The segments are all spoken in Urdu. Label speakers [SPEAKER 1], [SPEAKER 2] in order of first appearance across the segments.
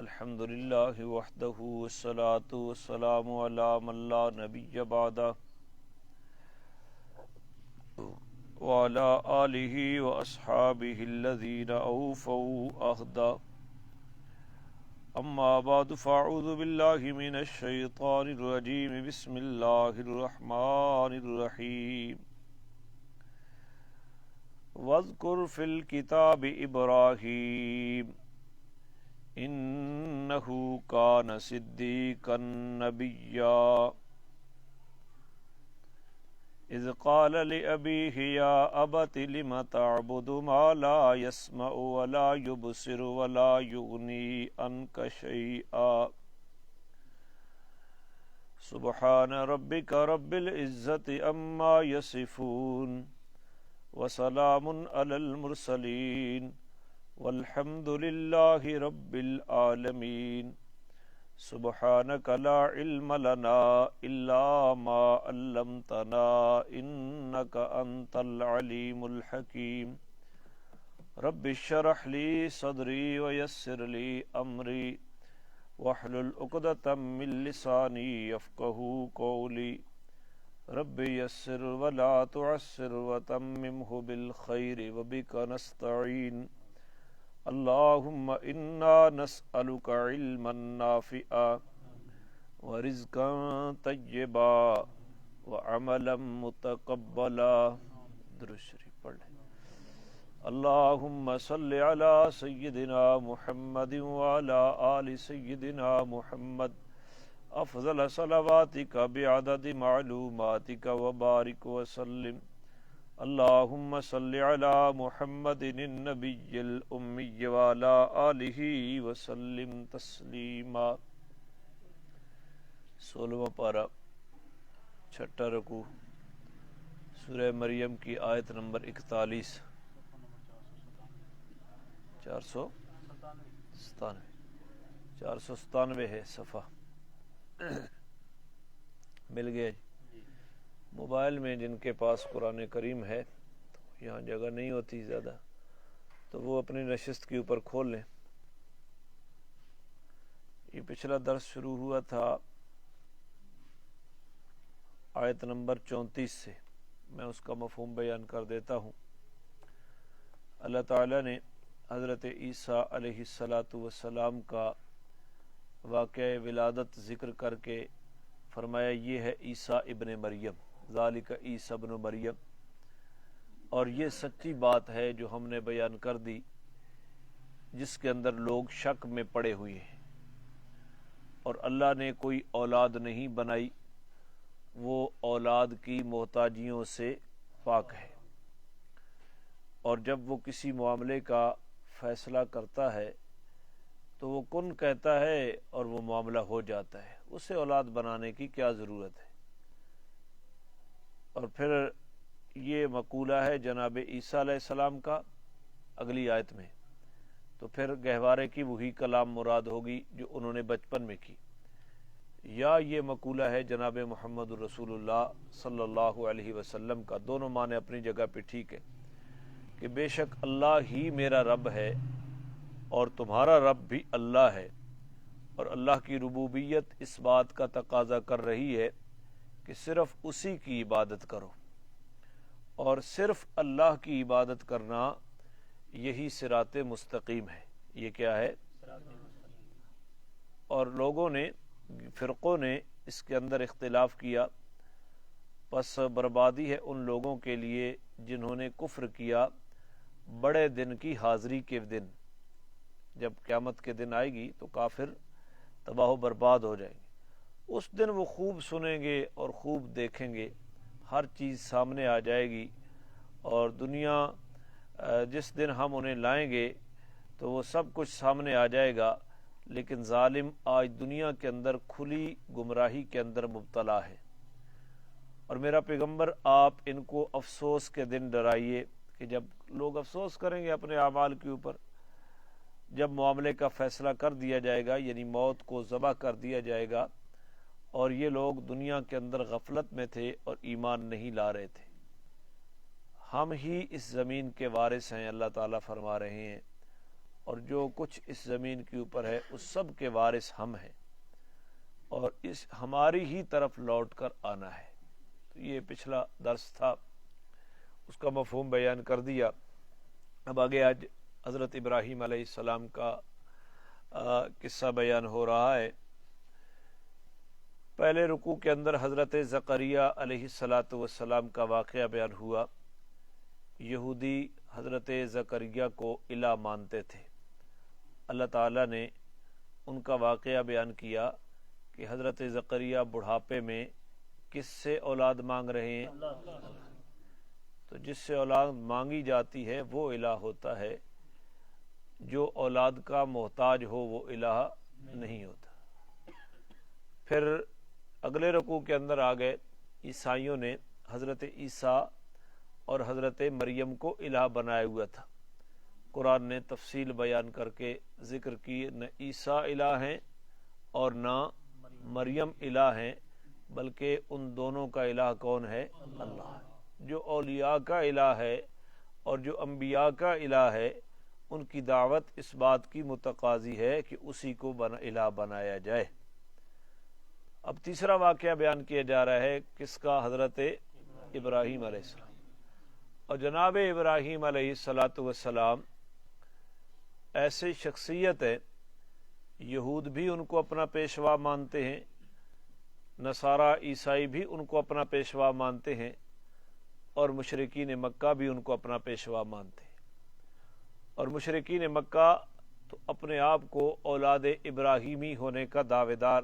[SPEAKER 1] الحمد للہ وحدہ والصلاة والسلام علی من لا نبی بعدہ وعلی آلہ واصحابہ الذین اوفوا عہدہ اما بعد فاعوذ باللہ من الشیطان الرجیم بسم اللہ الرحمن الرحیم واذکر فی الکتاب ابراہیم انہ کان صدیقا نبیا اذ قال لأبیہ یا ابت لم تعبد ما لا يسمع ولا يبصر ولا یغنی عنک شیئا سبحان ربک رب العزت عما یصفون وسلام علی المرسلین والحمد للہ رب العالمین سبحانک لا علم لنا الا ما علمتنا انک انت العلیم الحکیم رب اشرح لی صدری ویسر لی امری واحلل عقدۃ من لسانی یفقہوا قولی رب یسر ولا تعسر وتممہ بالخیر وبک نستعین اللہم انا نسألک علما نافعا ورزقا طیبا وعملا متقبلا. درود شریف پڑھ لیں. اللہم صل علی سیدنا محمد وعلی آل سیدنا محمد افضل صلواتک بعدد معلوماتک وبارک وسلم. اللہم صل علی محمد النبی الامی وعلی آلہ وسلم تسلیما. 16واں پارہ، چھٹا رکوع، سورہ مریم کی آیت نمبر 41، 497 ہے صفحہ. مل گیا جی. موبائل میں جن کے پاس قرآن کریم ہے تو یہاں جگہ نہیں ہوتی زیادہ، تو وہ اپنی نشست کے اوپر کھول لیں. یہ پچھلا درس شروع ہوا تھا آیت نمبر 34 سے. میں اس کا مفہوم بیان کر دیتا ہوں. اللہ تعالیٰ نے حضرت عیسیٰ علیہ السلام کا واقعہ ولادت ذکر کر کے فرمایا یہ ہے عیسیٰ ابن مریم، ذالک عیسیٰ ابن مریم. اور یہ سچی بات ہے جو ہم نے بیان کر دی، جس کے اندر لوگ شک میں پڑے ہوئے ہیں. اور اللہ نے کوئی اولاد نہیں بنائی، وہ اولاد کی محتاجیوں سے پاک ہے. اور جب وہ کسی معاملے کا فیصلہ کرتا ہے تو وہ کن کہتا ہے اور وہ معاملہ ہو جاتا ہے. اسے اولاد بنانے کی کیا ضرورت ہے؟ اور پھر یہ مقولہ ہے جناب عیسیٰ علیہ السلام کا اگلی آیت میں، تو پھر گہوارے کی وہی کلام مراد ہوگی جو انہوں نے بچپن میں کی. یا یہ مقولہ ہے جناب محمد رسول اللہ صلی اللہ علیہ وسلم کا. دونوں معنی اپنی جگہ پہ ٹھیک ہے کہ بے شک اللہ ہی میرا رب ہے اور تمہارا رب بھی اللہ ہے. اور اللہ کی ربوبیت اس بات کا تقاضا کر رہی ہے کہ صرف اسی کی عبادت کرو، اور صرف اللہ کی عبادت کرنا یہی صراط مستقیم ہے. یہ کیا ہے؟ اور لوگوں نے، فرقوں نے اس کے اندر اختلاف کیا. پس بربادی ہے ان لوگوں کے لیے جنہوں نے کفر کیا بڑے دن کی حاضری کے دن. جب قیامت کے دن آئے گی تو کافر تباہ و برباد ہو جائیں گے. اس دن وہ خوب سنیں گے اور خوب دیکھیں گے، ہر چیز سامنے آ جائے گی. اور دنیا جس دن ہم انہیں لائیں گے تو وہ سب کچھ سامنے آ جائے گا. لیکن ظالم آج دنیا کے اندر کھلی گمراہی کے اندر مبتلا ہے. اور میرا پیغمبر آپ ان کو افسوس کے دن ڈرائیے کہ جب لوگ افسوس کریں گے اپنے اعمال کے اوپر، جب معاملے کا فیصلہ کر دیا جائے گا، یعنی موت کو ذبح کر دیا جائے گا، اور یہ لوگ دنیا کے اندر غفلت میں تھے اور ایمان نہیں لا رہے تھے. ہم ہی اس زمین کے وارث ہیں، اللہ تعالیٰ فرما رہے ہیں. اور جو کچھ اس زمین کے اوپر ہے اس سب کے وارث ہم ہیں، اور اس ہماری ہی طرف لوٹ کر آنا ہے۔ تو یہ پچھلا درس تھا، اس کا مفہوم بیان کر دیا۔ اب آگے آج حضرت ابراہیم علیہ السلام کا قصہ بیان ہو رہا ہے۔ پہلے رکوع کے اندر حضرت زکریا علیہ السلام کا واقعہ بیان ہوا۔ یہودی حضرت زکریا کو الہ مانتے تھے۔ اللہ تعالیٰ نے ان کا واقعہ بیان کیا کہ حضرت زکریا بڑھاپے میں کس سے اولاد مانگ رہے ہیں؟ تو جس سے اولاد مانگی جاتی ہے وہ الہ ہوتا ہے، جو اولاد کا محتاج ہو وہ الہ نہیں ہوتا۔ پھر اگلے رکوع کے اندر آ گئے، عیسائیوں نے حضرت عیسیٰ اور حضرت مریم کو الہ بنایا ہوا تھا۔ قرآن نے تفصیل بیان کر کے ذکر کی، نہ عیسیٰ الہ ہیں اور نہ مریم الہ ہیں، بلکہ ان دونوں کا الہ کون ہے؟ اللہ ہے۔ جو اولیاء کا الہ ہے اور جو انبیاء کا الہ ہے، ان کی دعوت اس بات کی متقاضی ہے کہ اسی کو الہ بنایا جائے۔ اب تیسرا واقعہ بیان کیا جا رہا ہے، کس کا؟ حضرت ابراہیم علیہ السلام۔ اور جناب ابراہیم علیہ السلام ایسی شخصیت ہے، یہود بھی ان کو اپنا پیشوا مانتے ہیں، نصارہ عیسائی بھی ان کو اپنا پیشوا مانتے ہیں، اور مشرکین مکہ بھی ان کو اپنا پیشوا مانتے ہیں۔ اور مشرکین مکہ تو اپنے آپ کو اولاد ابراہیمی ہونے کا دعوے دار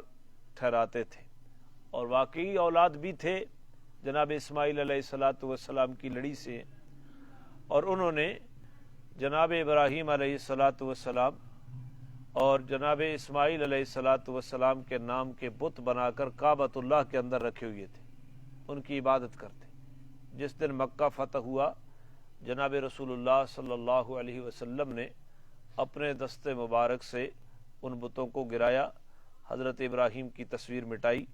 [SPEAKER 1] ٹھہراتے تھے، اور واقعی اولاد بھی تھے جناب اسماعیل علیہ السلام کی لڑی سے، اور انہوں نے جناب ابراہیم علیہ السلام اور جناب اسماعیل علیہ السلام کے نام کے بت بنا کر کعبۃ اللہ کے اندر رکھے ہوئے تھے، ان کی عبادت کرتے۔ جس دن مکہ فتح ہوا، جناب رسول اللہ صلی اللہ علیہ وسلم نے اپنے دست مبارک سے ان بتوں کو گرایا، حضرت ابراہیم کی تصویر مٹائی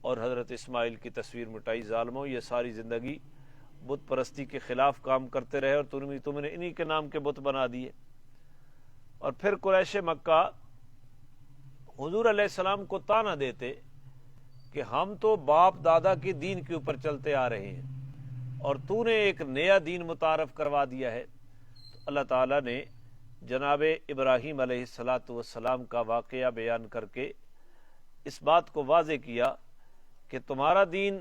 [SPEAKER 1] اور حضرت اسماعیل کی تصویر مٹائی۔ ظالموں، یہ ساری زندگی بت پرستی کے خلاف کام کرتے رہے، اور تم نے انہی کے نام کے بت بنا دیے۔ اور پھر قریش مکہ حضور علیہ السلام کو طعنہ دیتے کہ ہم تو باپ دادا کے دین کے اوپر چلتے آ رہے ہیں، اور تو نے ایک نیا دین متعارف کروا دیا ہے۔ تو اللہ تعالیٰ نے جناب ابراہیم علیہ السلام کا واقعہ بیان کر کے اس بات کو واضح کیا کہ تمہارا دین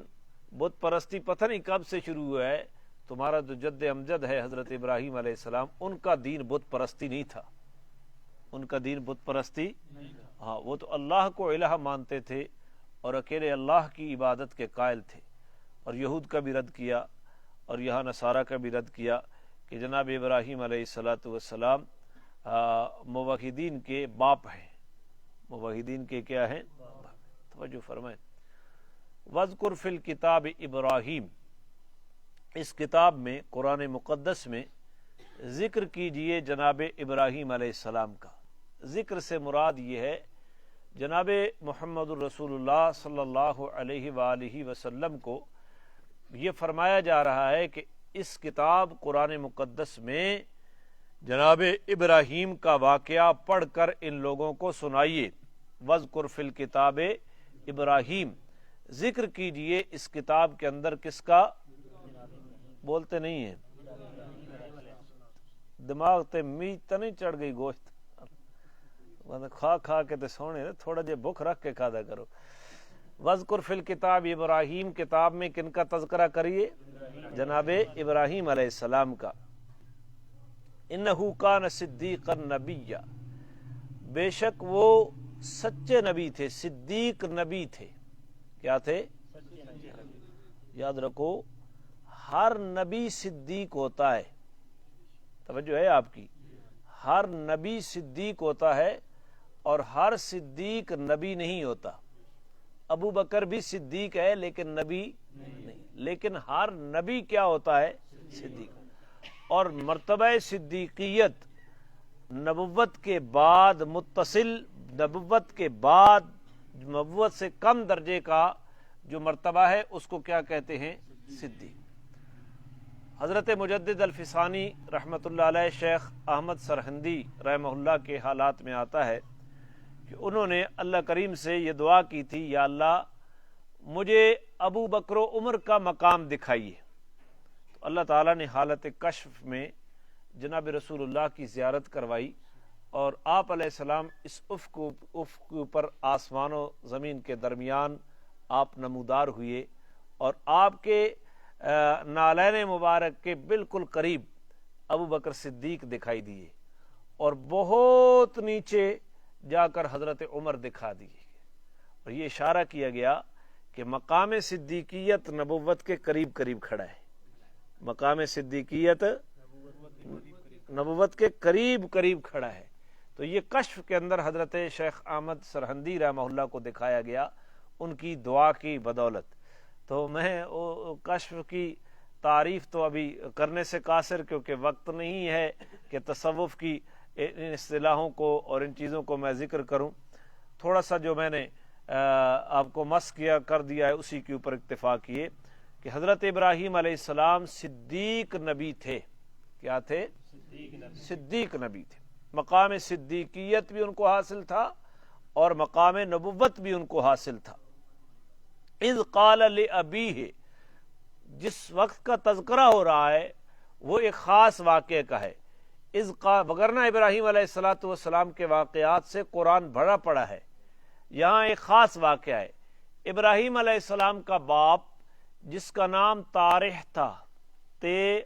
[SPEAKER 1] بت پرستی پتہ نہیں کب سے شروع ہوا ہے، تمہارا جو جد امجد ہے حضرت ابراہیم علیہ السلام، ان کا دین بت پرستی نہیں تھا، ان کا دین بت پرستی ہاں، وہ تو اللہ کو الہ مانتے تھے اور اکیلے اللہ کی عبادت کے قائل تھے۔ اور یہود کا بھی رد کیا، اور یہاں نصارہ کا بھی رد کیا کہ جناب ابراہیم علیہ السلام موحدین کے باپ ہیں۔ موحدین کے کیا ہیں؟ توجہ فرمائیں۔ وَاذْكُرْ فِي الْكِتَابِ ابراہیم، اس کتاب میں، قرآن مقدس میں ذکر کیجئے جناب ابراہیم علیہ السلام کا۔ ذکر سے مراد یہ ہے جناب محمد الرسول اللہ صلی اللہ علیہ وآلہ وسلم کو یہ فرمایا جا رہا ہے کہ اس کتاب قرآن مقدس میں جناب ابراہیم کا واقعہ پڑھ کر ان لوگوں کو سنائیے۔ وَاذْكُرْ فِي الْكِتَابِ ابراہیم، ذکر کیجئے اس کتاب کے اندر کس کا؟ بولتے نہیں ہیں، دماغ تے میٹ تو نہیں چڑھ گئی گوشت، کھا کھا کے تے سونے، تھوڑا جے بھوک رکھ کے کھادا کرو۔ وَاذْكُرْ فِي الْكِتَابِ ابراہیم، کتاب میں کن کا تذکرہ کریے؟ جناب ابراہیم علیہ السلام کا۔ اِنَّهُ كَانَ صِدِّيقًا نَبِيًّا، بے شک وہ سچے نبی تھے، صدیق نبی تھے۔ کیا تھے؟ یاد رکھو، ہر نبی صدیق ہوتا ہے، توجہ ہے آپ کی، ہر نبی صدیق ہوتا ہے، اور ہر صدیق نبی نہیں ہوتا۔ ابو بکر بھی صدیق ہے لیکن نبی نہیں، لیکن ہر نبی کیا ہوتا ہے؟ صدیق۔ اور مرتبہ صدیقیت نبوت کے بعد متصل، نبوت کے بعد نبوت سے کم درجے کا جو مرتبہ ہے اس کو کیا کہتے ہیں؟ صدیق۔ حضرت مجدد الفسانی رحمۃ اللہ علیہ شیخ احمد سرہندی رحمہ اللہ کے حالات میں آتا ہے کہ انہوں نے اللہ کریم سے یہ دعا کی تھی، یا اللہ مجھے ابو بکر و عمر کا مقام دکھائیے۔ تو اللہ تعالیٰ نے حالت کشف میں جناب رسول اللہ کی زیارت کروائی، اور آپ علیہ السلام اس افق کے اوپر آسمان و زمین کے درمیان آپ نمودار ہوئے، اور آپ کے نالین مبارک کے بالکل قریب ابو بکر صدیق دکھائی دیے، اور بہت نیچے جا کر حضرت عمر دکھا دیے، اور یہ اشارہ کیا گیا کہ مقام صدیقیت نبوت کے قریب قریب کھڑا ہے۔ مقام صدیقیت نبوت کے قریب قریب کھڑا ہے۔ تو یہ کشف کے اندر حضرت شیخ احمد سرہندی رحمہ اللہ کو دکھایا گیا ان کی دعا کی بدولت۔ تو میں کشف کی تعریف تو ابھی کرنے سے قاصر، کیونکہ وقت نہیں ہے کہ تصوف کی ان اصطلاحوں کو اور ان چیزوں کو میں ذکر کروں۔ تھوڑا سا جو میں نے آپ کو مس کیا کر دیا ہے اسی کے اوپر اکتفا کیے کہ حضرت ابراہیم علیہ السلام صدیق نبی تھے۔ کیا تھے؟ صدیق نبی تھے۔ مقام صدیقیت بھی ان کو حاصل تھا اور مقام نبوت بھی ان کو حاصل تھا۔ اذ قال لأبیہ، جس وقت کا تذکرہ ہو رہا ہے وہ ایک خاص واقعے کا ہے۔ وگرنہ ابراہیم علیہ السلام کے واقعات سے قرآن بھرا پڑا ہے، یہاں ایک خاص واقعہ ہے۔ ابراہیم علیہ السلام کا باپ جس کا نام طارح تھا، تے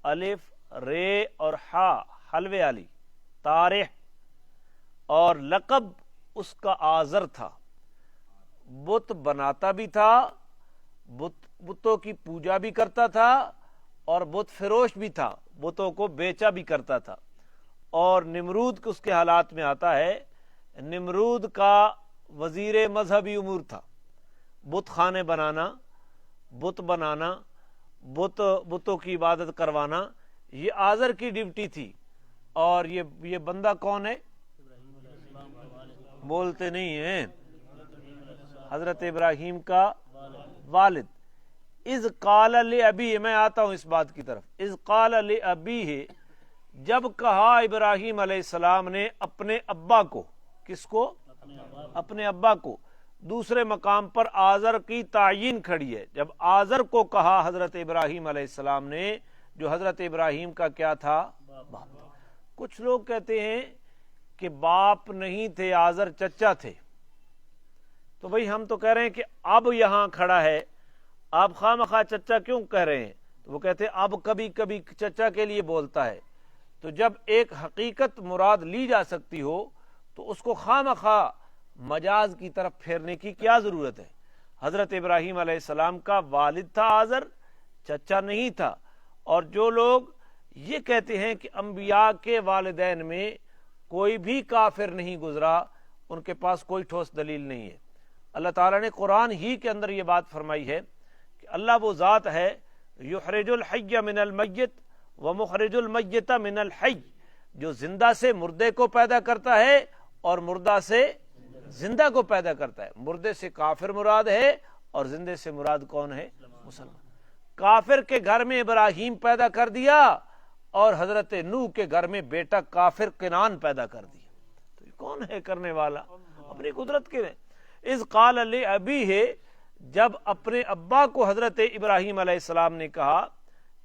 [SPEAKER 1] الف رے اور ہا حلوے علی، طارح، اور لقب اس کا آزر تھا۔ بت بناتا بھی تھا، بتوں کی پوجا بھی کرتا تھا، اور بت فروش بھی تھا، بتوں کو بیچا بھی کرتا تھا۔ اور نمرود کے اس کے حالات میں آتا ہے، نمرود کا وزیر مذہبی امور تھا، بت خانے بنانا، بت بنانا، بتوں کی عبادت کروانا، یہ آزر کی ڈیوٹی تھی۔ اور یہ بندہ کون ہے؟ بولتے نہیں ہیں، حضرت ابراہیم کا والد۔ اذ قال لأبیہ، میں آتا ہوں اس بات کی طرف۔ اذ قال لأبیہ، جب کہا ابراہیم علیہ السلام نے اپنے ابا کو، کس کو؟ اپنے ابا کو۔ دوسرے مقام پر آزر کی تعیین کھڑی ہے۔ جب آزر کو کہا حضرت ابراہیم علیہ السلام نے، جو حضرت ابراہیم کا کیا تھا؟ باپ تھا۔ کچھ لوگ کہتے ہیں کہ باپ نہیں تھے، آزر چچا تھے۔ تو بھئی ہم تو کہہ رہے ہیں کہ اب یہاں کھڑا ہے، آپ خواہ مخواہ چچا کیوں کہہ رہے ہیں؟ تو وہ کہتے ہیں اب کبھی کبھی چچا کے لیے بولتا ہے۔ تو جب ایک حقیقت مراد لی جا سکتی ہو تو اس کو خواہ مخواہ مجاز کی طرف پھیرنے کی کیا ضرورت ہے؟ حضرت ابراہیم علیہ السلام کا والد تھا آزر، چچا نہیں تھا۔ اور جو لوگ یہ کہتے ہیں کہ انبیاء کے والدین میں کوئی بھی کافر نہیں گزرا، ان کے پاس کوئی ٹھوس دلیل نہیں ہے۔ اللہ تعالیٰ نے قرآن ہی کے اندر یہ بات فرمائی ہے کہ اللہ وہ ذات ہے، یخرج الحی من المیت ومخرج المیت من الحی، جو زندہ سے مردے کو پیدا کرتا ہے اور مردہ سے زندہ کو پیدا کرتا ہے۔ مردے سے کافر مراد ہے اور زندے سے مراد کون ہے؟ مسلمان۔ کافر کے گھر میں ابراہیم پیدا کر دیا اور حضرت نوح کے گھر میں بیٹا کافر کنعان پیدا کر دیا۔ تو یہ کون ہے کرنے والا؟ اپنی قدرت کے میں۔ اذ قال لأبیہ، جب اپنے ابا کو حضرت ابراہیم علیہ السلام نے کہا،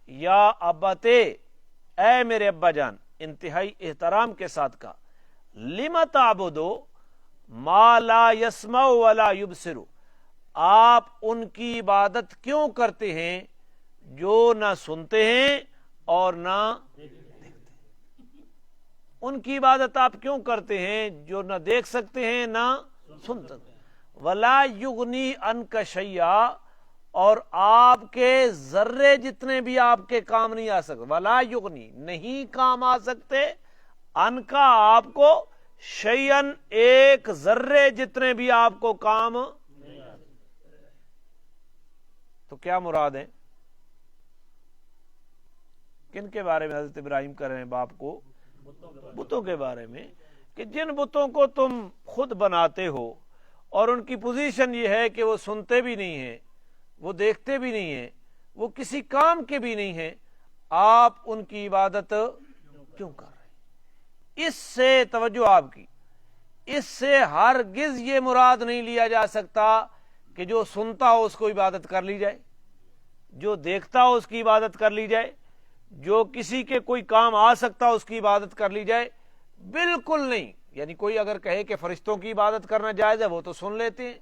[SPEAKER 1] یا ابتے، اے میرے ابا جان، انتہائی احترام کے ساتھ کہا، لم تعبدو ما لا یسمع ولا یبصر، آپ ان کی عبادت کیوں کرتے ہیں جو نہ سنتے ہیں اور نہ دیکھتے ہیں؟ ان کی عبادت آپ کیوں کرتے ہیں جو نہ دیکھ سکتے ہیں نہ سن سکتے ہیں؟ ولا یغنی عنک شیئا، اور آپ کے ذرے جتنے بھی آپ کے کام نہیں آ سکتے، ولا یغنی، نہیں کام آ سکتے، عنکا آپ کو، شیئن ایک ذرے جتنے بھی آپ کو کام۔ تو کیا مراد ہے؟ کن کے بارے میں حضرت ابراہیم کر رہے ہیں باپ کو؟ بتوں کے بارے میں، کہ جن بتوں کو تم خود بناتے ہو اور ان کی پوزیشن یہ ہے کہ وہ سنتے بھی نہیں ہیں، وہ دیکھتے بھی نہیں ہیں، وہ کسی کام کے بھی نہیں ہیں، آپ ان کی عبادت کیوں کر رہے ہیں؟ اس سے توجہ آپ کی، اس سے ہرگز یہ مراد نہیں لیا جا سکتا کہ جو سنتا ہو اس کو عبادت کر لی جائے، جو دیکھتا ہو اس کی عبادت کر لی جائے، جو کسی کے کوئی کام آ سکتا ہو اس کی عبادت کر لی جائے، بالکل نہیں۔ یعنی کوئی اگر کہے کہ فرشتوں کی عبادت کرنا جائز ہے، وہ تو سن لیتے ہیں،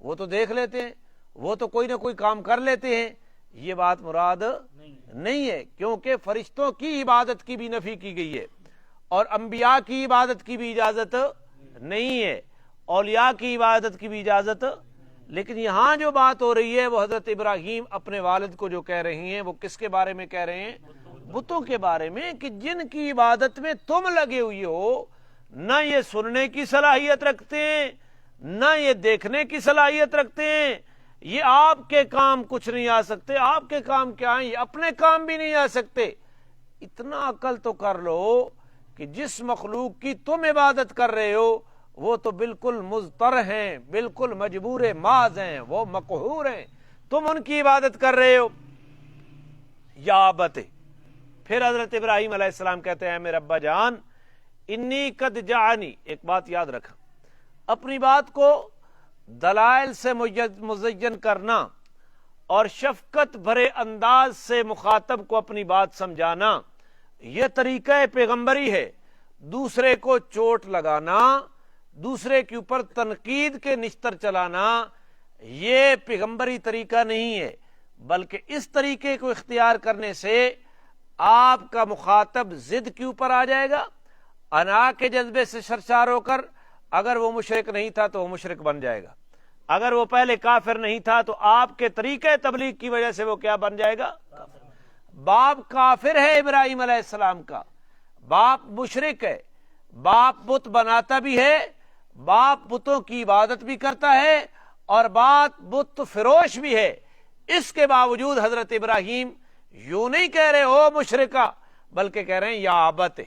[SPEAKER 1] وہ تو دیکھ لیتے ہیں، وہ تو کوئی نہ کوئی کام کر لیتے ہیں، یہ بات مراد نہیں ہے، کیونکہ فرشتوں کی عبادت کی بھی نفی کی گئی ہے اور انبیاء کی عبادت کی بھی اجازت نہیں ہے، اولیاء کی عبادت کی بھی اجازت۔ لیکن یہاں جو بات ہو رہی ہے وہ حضرت ابراہیم اپنے والد کو جو کہہ رہی ہیں، وہ کس کے بارے میں کہہ رہے ہیں؟ بتوں کے بارے میں، کہ جن کی عبادت میں تم لگے ہوئے ہو، نہ یہ سننے کی صلاحیت رکھتے ہیں، نہ یہ دیکھنے کی صلاحیت رکھتے ہیں، یہ آپ کے کام کچھ نہیں آ سکتے۔ آپ کے کام کیا ہیں؟ یہ اپنے کام بھی نہیں آ سکتے۔ اتنا عقل تو کر لو کہ جس مخلوق کی تم عبادت کر رہے ہو وہ تو بالکل مضطر ہیں، بالکل مجبور ماذ ہیں، وہ مقہور ہیں، تم ان کی عبادت کر رہے ہو۔ یا ابت، پھر حضرت ابراہیم علیہ السلام کہتے ہیں میرے ابا جان، انی قد جعانی، ایک بات یاد رکھا، اپنی بات کو دلائل سے مزین کرنا اور شفقت بھرے انداز سے مخاطب کو اپنی بات سمجھانا، یہ طریقہ پیغمبری ہے۔ دوسرے کو چوٹ لگانا، دوسرے کے اوپر تنقید کے نشتر چلانا، یہ پیغمبری طریقہ نہیں ہے، بلکہ اس طریقے کو اختیار کرنے سے آپ کا مخاطب ضد کے اوپر آ جائے گا، انا کے جذبے سے سرشار ہو کر، اگر وہ مشرک نہیں تھا تو وہ مشرک بن جائے گا، اگر وہ پہلے کافر نہیں تھا تو آپ کے طریقے تبلیغ کی وجہ سے وہ کیا بن جائے گا؟ باپ کافر ہے ابراہیم علیہ السلام کا، باپ مشرک ہے، باپ بت بناتا بھی ہے، باپ بتوں کی عبادت بھی کرتا ہے، اور باپ بت فروش بھی ہے۔ اس کے باوجود حضرت ابراہیم یوں نہیں کہہ رہے ہو مشرکہ، بلکہ کہہ رہے ہیں یا ابت،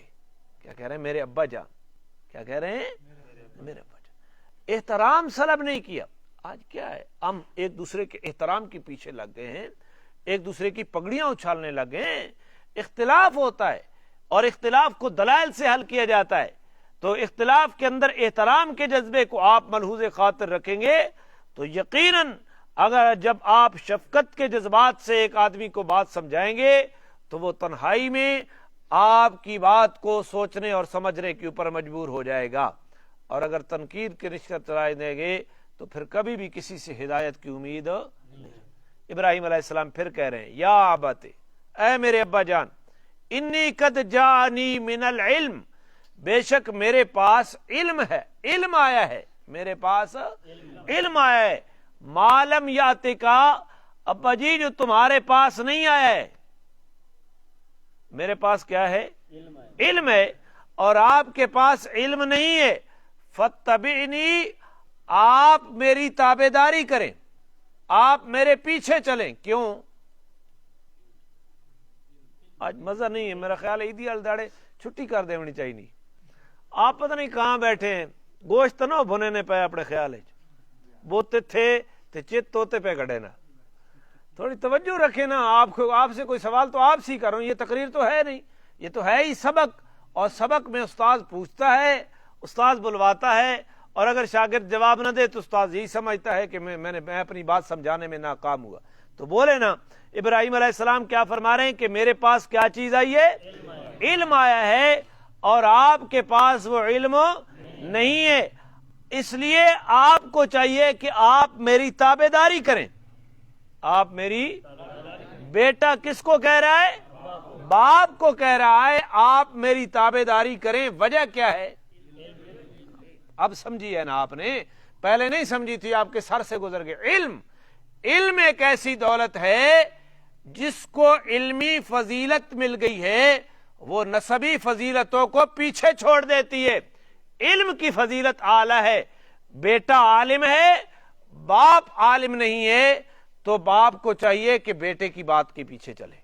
[SPEAKER 1] کیا کہہ رہے ہیں؟ میرے ابا جان۔ کیا کہہ رہے ہیں؟ میرے ابا جان۔ احترام سلب نہیں کیا۔ آج کیا ہے، ہم ایک دوسرے کے احترام کے پیچھے لگ گئے ہیں، ایک دوسرے کی پگڑیاں اچھالنے لگے ہیں۔ اختلاف ہوتا ہے اور اختلاف کو دلائل سے حل کیا جاتا ہے، تو اختلاف کے اندر احترام کے جذبے کو آپ ملحوظ خاطر رکھیں گے تو یقیناً اگر جب آپ شفقت کے جذبات سے ایک آدمی کو بات سمجھائیں گے تو وہ تنہائی میں آپ کی بات کو سوچنے اور سمجھنے کے اوپر مجبور ہو جائے گا، اور اگر تنقید کے رشتہ چلائے دیں گے تو پھر کبھی بھی کسی سے ہدایت کی امید نہیں۔ ابراہیم علیہ السلام پھر کہہ رہے ہیں یا ابت، اے میرے ابا جان، انی قد جانی من العلم، بے شک میرے پاس علم ہے، علم آیا ہے، میرے پاس علم آیا ہے، معلم یاتے کا، ابا جی جو تمہارے پاس نہیں آیا ہے، میرے پاس کیا ہے؟ علم ہے، اور آپ کے پاس علم نہیں ہے، فاتبعنی، آپ میری تابعداری کریں، آپ میرے پیچھے چلیں۔ کیوں؟ آج مزہ نہیں ہے، میرا خیال ہے عیدی الداڑے چھٹی کر دینی چاہیے نہیں۔ آپ پتہ نہیں کہاں بیٹھے ہیں، گوشت نہ بھنے نے پے اپنے خیال ہے بوتے تھے تے چت توتے پہ گڑے نا، تھوڑی توجہ رکھے نا۔ آپ سے کوئی سوال تو آپ سے کر رہا ہوں، یہ تقریر تو ہے نہیں، یہ تو ہے ہی سبق، اور سبق میں استاد پوچھتا ہے، استاد بلواتا ہے، اور اگر شاگرد جواب نہ دے تو استاد یہی سمجھتا ہے کہ میں اپنی بات سمجھانے میں ناکام ہوا۔ تو بولے نا، ابراہیم علیہ السلام کیا فرما رہے ہیں کہ میرے پاس کیا چیز آئی ہے؟ علم آیا ہے، اور آپ کے پاس وہ علم نہیں ہے، اس لیے آپ کو چاہیے کہ آپ میری تابعداری کریں۔ آپ میری، بیٹا کس کو کہہ رہا ہے؟ باپ کو کہہ رہا ہے آپ میری تابعداری کریں۔ وجہ کیا ہے؟ اب سمجھی ہے نا آپ نے، پہلے نہیں سمجھی تھی، آپ کے سر سے گزر گئے۔ علم ایک ایسی دولت ہے جس کو علمی فضیلت مل گئی ہے، وہ نسبی فضیلتوں کو پیچھے چھوڑ دیتی ہے۔ علم کی فضیلت اعلیٰ ہے، بیٹا عالم ہے، باپ عالم نہیں ہے، تو باپ کو چاہیے کہ بیٹے کی بات کے پیچھے چلے۔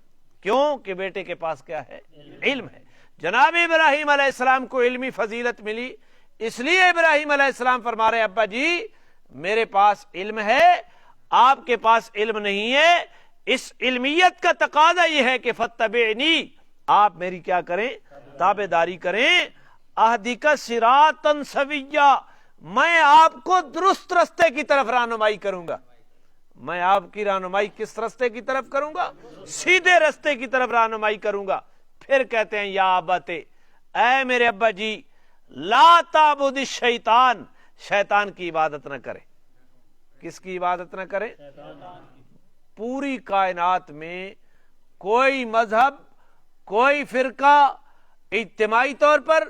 [SPEAKER 1] کیوں کہ بیٹے کے پاس کیا ہے؟ علم ہے۔ جناب ابراہیم علیہ السلام کو علمی فضیلت ملی، اس لیے ابراہیم علیہ السلام فرما رہے ابا جی میرے پاس علم ہے، آپ کے پاس علم نہیں ہے، اس علمیت کا تقاضا یہ ہے کہ فتبعنی، آپ میری کیا کریں؟ تابعداری کریں. اہدک صراطا سویا، میں آپ کو درست رستے کی طرف رہنمائی کروں گا. میں آپ کی رہنمائی کس رستے کی طرف کروں گا؟ سیدھے رستے کی طرف رہنمائی کروں گا. پھر کہتے ہیں یا ابت، اے میرے ابا جی، لا تعبد الشیطان، شیطان کی عبادت نہ کرے. کس کی عبادت نہ کرے؟ پوری کائنات میں کوئی مذہب، کوئی فرقہ اجتماعی طور پر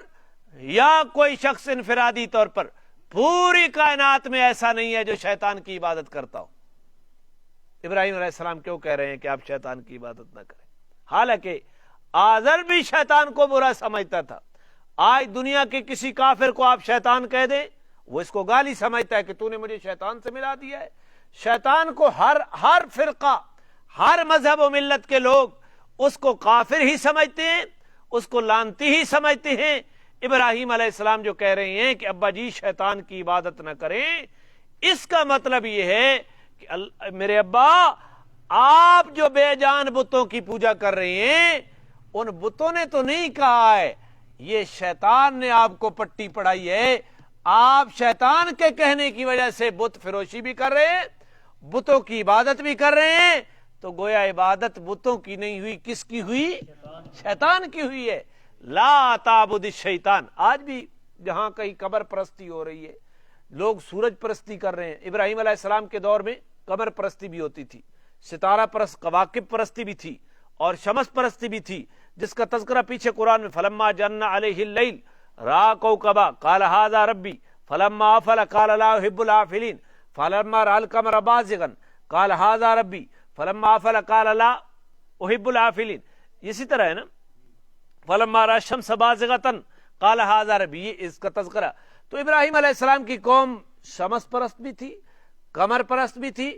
[SPEAKER 1] یا کوئی شخص انفرادی طور پر، پوری کائنات میں ایسا نہیں ہے جو شیطان کی عبادت کرتا ہو. ابراہیم علیہ السلام کیوں کہہ رہے ہیں کہ آپ شیطان کی عبادت نہ کریں؟ حالانکہ آزر بھی شیطان کو برا سمجھتا تھا. آج دنیا کے کسی کافر کو آپ شیطان کہہ دیں، وہ اس کو گالی سمجھتا ہے کہ تو نے مجھے شیطان سے ملا دیا ہے. شیطان کو ہر فرقہ، ہر مذہب و ملت کے لوگ اس کو کافر ہی سمجھتے ہیں، اس کو لعنتی ہی سمجھتے ہیں. ابراہیم علیہ السلام جو کہہ رہے ہیں کہ ابا جی شیطان کی عبادت نہ کریں، اس کا مطلب یہ ہے کہ میرے ابا، آپ جو بے جان بتوں کی پوجا کر رہے ہیں، ان بتوں نے تو نہیں کہا ہے، یہ شیطان نے آپ کو پٹی پڑھائی ہے. آپ شیطان کے کہنے کی وجہ سے بت فروشی بھی کر رہے ہیں، بتوں کی عبادت بھی کر رہے ہیں. تو گویا عبادت بتوں کی نہیں ہوئی، کس کی ہوئی؟ شیطان کی ہوئی ہے. لا تعبد الشیطان. آج بھی جہاں کہیں قبر پرستی ہو رہی ہے، لوگ سورج پرستی کر رہے ہیں. ابراہیم علیہ السلام کے دور میں قبر پرستی بھی ہوتی تھی، ستارہ پرست، کواکب پرستی بھی تھی، اور شمس پرستی بھی تھی، جس کا تذکرہ پیچھے قرآن میں فلما جن علیہ اللیل را کوكبا قال هذا ربی فلما افل قال لا احب الافلین فلما راى القمر بازغا قال هذا ربی فلما افل قال لا احب الافلین. اسی طرح ہے نا، فلما راى الشمس بازغة قال هذا ربی، یہ اس کا تذکرہ. تو ابراہیم علیہ السلام کی قوم شمس پرست بھی تھی، قمر پرست بھی تھی،